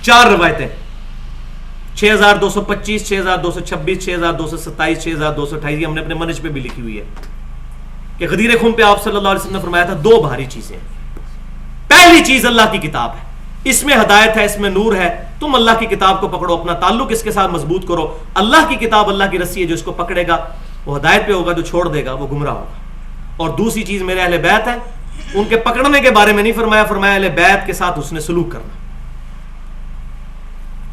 4 روایتیں، 6225، 6226، 6227، 6228، یہ ہم نے اپنے منج پہ بھی لکھی ہوئی ہے کہ غدیر خم پہ آپ صلی اللہ علیہ وسلم نے فرمایا تھا 2 بھاری چیزیں. پہلی چیز اللہ کی کتاب ہے، اس میں ہدایت ہے، اس میں نور ہے. تم اللہ کی کتاب کو پکڑو، اپنا تعلق اس کے ساتھ مضبوط کرو. اللہ کی کتاب اللہ کی رسی ہے، جو اس کو پکڑے گا وہ ہدایت پہ ہوگا، جو چھوڑ دے گا وہ گمراہ ہوگا. اور دوسری چیز میرے اہل بیت ہے، ان کے پکڑنے کے بارے میں نہیں فرمایا، فرمایا اہل بیت کے ساتھ حسن سلوک کرنا.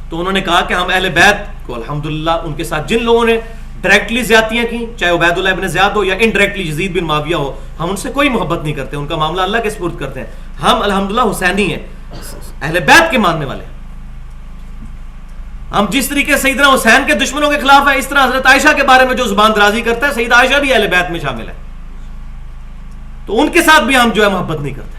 تو انہوں نے کہا کہ ہم اہل بیت کو الحمدللہ ان کے ساتھ جن لوگوں نے ڈائریکٹلی زیادتیاں کی، چاہے عبید اللہ ابن زیاد ہو یا انڈائریکٹلی یزید بن معاویہ ہو، ہم ان سے کوئی محبت نہیں کرتے، ان کا معاملہ اللہ کے سپرد کرتے ہیں. ہم الحمدللہ حسینی ہیں، اہل بیت کے ماننے والے ہیں. ہم جس طریقے سے سیدنا حسین کے دشمنوں کے خلاف ہیں، اس طرح حضرت عائشہ کے بارے میں جو زبان درازی کرتا ہے، سیدہ عائشہ بھی اہل بیت میں شامل ہے. تو ان کے ساتھ بھی ہم جو ہے محبت نہیں کرتے.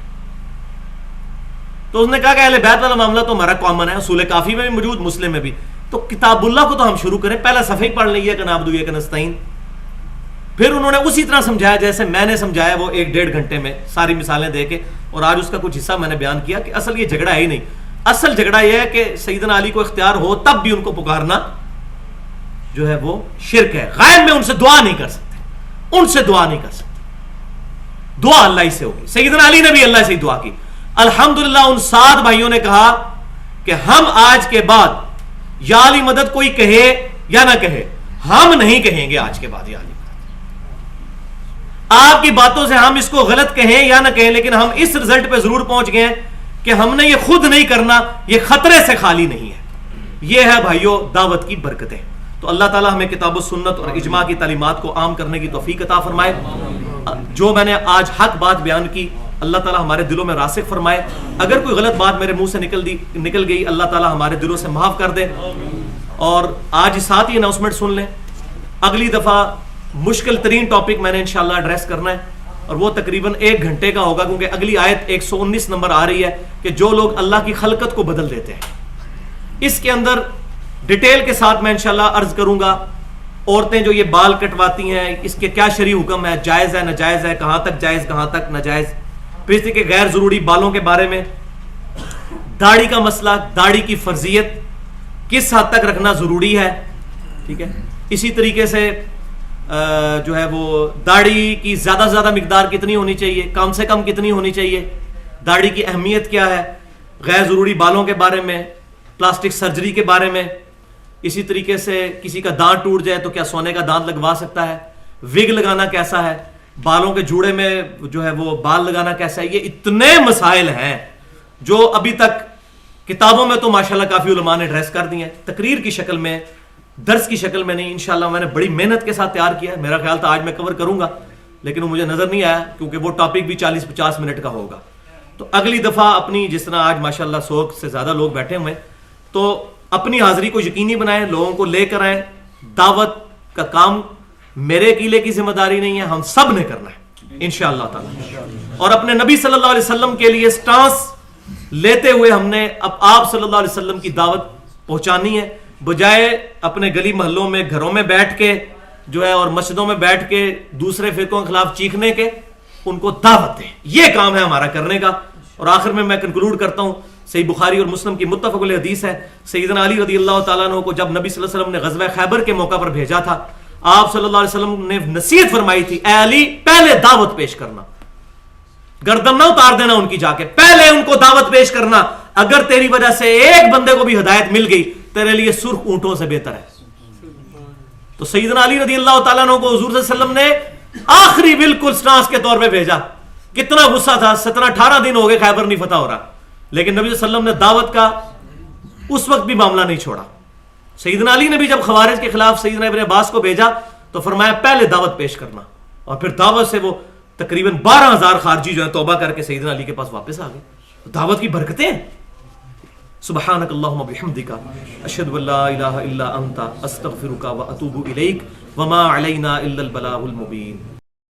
تو اس نے کہا کہ اہل بیت والا معاملہ تو ہمارا کامن ہے، اصول کافی میں بھی موجود، مسلم میں بھی. تو کتاب اللہ کو تو ہم شروع کریں، پہلا صفحہ ہی پڑھ لیں کہ نعبد و ایاک نستعین. پھر انہوں نے اسی طرح سمجھایا جیسے میں نے سمجھایا، وہ 1-1.5 گھنٹے میں ساری مثالیں دے کے، اور آج اس کا کچھ حصہ میں نے بیان کیا کہ اصل یہ جھگڑا ہے ہی نہیں. اصل جھگڑا یہ ہے کہ سیدنا علی کو اختیار ہو تب بھی ان کو پکارنا جو ہے وہ شرک ہے. غائب میں ان سے دعا نہیں کر سکتے، ان سے دعا نہیں کر سکتے، دعا اللہ ہی سے ہوگی. سیدنا علی نے بھی اللہ سے ہی دعا کی. الحمدللہ ان 7 بھائیوں نے کہا کہ ہم آج کے بعد یا علی مدد کوئی کہے یا نہ کہے، ہم نہیں کہیں گے آج کے بعد یا علی مدد. آپ کی باتوں سے ہم اس کو غلط کہیں یا نہ کہیں، لیکن ہم اس رزلٹ پہ ضرور پہنچ گئے ہیں کہ ہم نے یہ خود نہیں کرنا، یہ خطرے سے خالی نہیں ہے. یہ ہے بھائیوں دعوت کی برکتیں. تو اللہ تعالیٰ ہمیں کتاب و سنت اور اجماع کی تعلیمات کو عام کرنے کی توفیق عطا فرمائے. جو میں نے آج حق بات بیان کی، اللہ تعالیٰ ہمارے دلوں میں راسخ فرمائے. اگر کوئی غلط بات میرے منہ سے نکل گئی، اللہ تعالیٰ ہمارے دلوں سے معاف کر دے. اور آج ساتھ ہی اناؤنسمنٹ سن لیں، اگلی دفعہ مشکل ترین ٹاپک میں نے انشاءاللہ ایڈریس کرنا ہے، اور وہ تقریباً 1 گھنٹے کا ہوگا، کیونکہ اگلی آیت 119 نمبر آ رہی ہے کہ جو لوگ اللہ کی خلقت کو بدل دیتے ہیں. اس کے اندر ڈیٹیل کے ساتھ میں انشاءاللہ عرض کروں گا. عورتیں جو یہ بال کٹواتی ہیں، اس کے کیا شرعی حکم ہے، جائز ہے ناجائز ہے، کہاں تک جائز کہاں تک ناجائز. پھر اس کے غیر ضروری بالوں کے بارے میں، داڑھی کا مسئلہ، داڑھی کی فرضیت، کس حد تک رکھنا ضروری ہے. ٹھیک ہے. اسی طریقے سے جو ہے وہ داڑھی کی زیادہ سے زیادہ مقدار کتنی ہونی چاہیے، کم سے کم کتنی ہونی چاہیے، داڑھی کی اہمیت کیا ہے، غیر ضروری بالوں کے بارے میں، پلاسٹک سرجری کے بارے میں. اسی طریقے سے کسی کا دانت ٹوٹ جائے تو کیا سونے کا دانت لگوا سکتا ہے، وگ لگانا کیسا ہے، بالوں کے جوڑے میں جو ہے وہ بال لگانا کیسا ہے. یہ اتنے مسائل ہیں جو ابھی تک کتابوں میں تو ماشاءاللہ کافی علماء نے ایڈریس کر دی ہیں، تقریر کی شکل میں، درس کی شکل میں نہیں. انشاءاللہ میں نے بڑی محنت کے ساتھ تیار کیا ہے. میرا خیال تھا آج میں کور کروں گا، لیکن وہ مجھے نظر نہیں آیا، کیونکہ وہ ٹاپک بھی 40-50 منٹ کا ہوگا. تو اگلی دفعہ اپنی، جس طرح آج ماشاءاللہ 100 سے زیادہ لوگ بیٹھے ہوئے، تو اپنی حاضری کو یقینی بنائیں، لوگوں کو لے کر آئیں. دعوت کا کام میرے اکیلے کی ذمہ داری نہیں ہے، ہم سب نے کرنا ہے انشاءاللہ تعالی. اور اپنے نبی صلی اللہ علیہ وسلم کے لیے سٹانس لیتے ہوئے ہم نے اب آپ صلی اللہ علیہ وسلم کی دعوت پہنچانی ہے، بجائے اپنے گلی محلوں میں، گھروں میں بیٹھ کے جو ہے اور مسجدوں میں بیٹھ کے دوسرے فرقوں کے خلاف چیخنے کے. ان کو دعوت دیں، یہ کام ہے ہمارا کرنے کا. اور آخر میں کنکلوڈ کرتا ہوں، صحیح بخاری اور مسلم کی متفق علیہ حدیث ہے، سیدنا علی رضی اللہ تعالیٰ عنہ کو جب نبی صلی اللہ علیہ وسلم نے غزوہ خیبر کے موقع پر بھیجا تھا، آپ صلی اللہ علیہ وسلم نے نصیحت فرمائی تھی، اے علی پہلے دعوت پیش کرنا. گردن نہ اتار دینا ان کی، جا کے پہلے ان کو دعوت پیش کرنا. اگر تیری وجہ سے ایک بندے کو بھی ہدایت مل گئی تیرے لیے سرخ اونٹوں سے بہتر ہے. تو سیدنا علی رضی اللہ تعالیٰ عنہ کو حضور صلی اللہ علیہ وسلم نے آخری بالکل سٹانس کے طور پہ بھیجا. کتنا غصہ تھا، 17-18 دن ہو گئے خیبر نہیں فتح ہو رہا، لیکن نبی صلی اللہ علیہ وسلم نے دعوت کا اس وقت بھی معاملہ نہیں چھوڑا. سیدنا علی نے بھی جب خوارج کے خلاف سیدنا ابن عباس کو بھیجا تو فرمایا پہلے دعوت پیش کرنا، اور پھر دعوت سے وہ تقریباً 12,000 خارجی جو ہے توبہ کر کے سیدنا علی کے پاس واپس آ گئے. دعوت کی برکتیں ہیں. سبحانک اللہم بحمدک اشہد ان لا الہ الا انت استغفرک واتوب الیک وما علینا الا البلاغ المبین.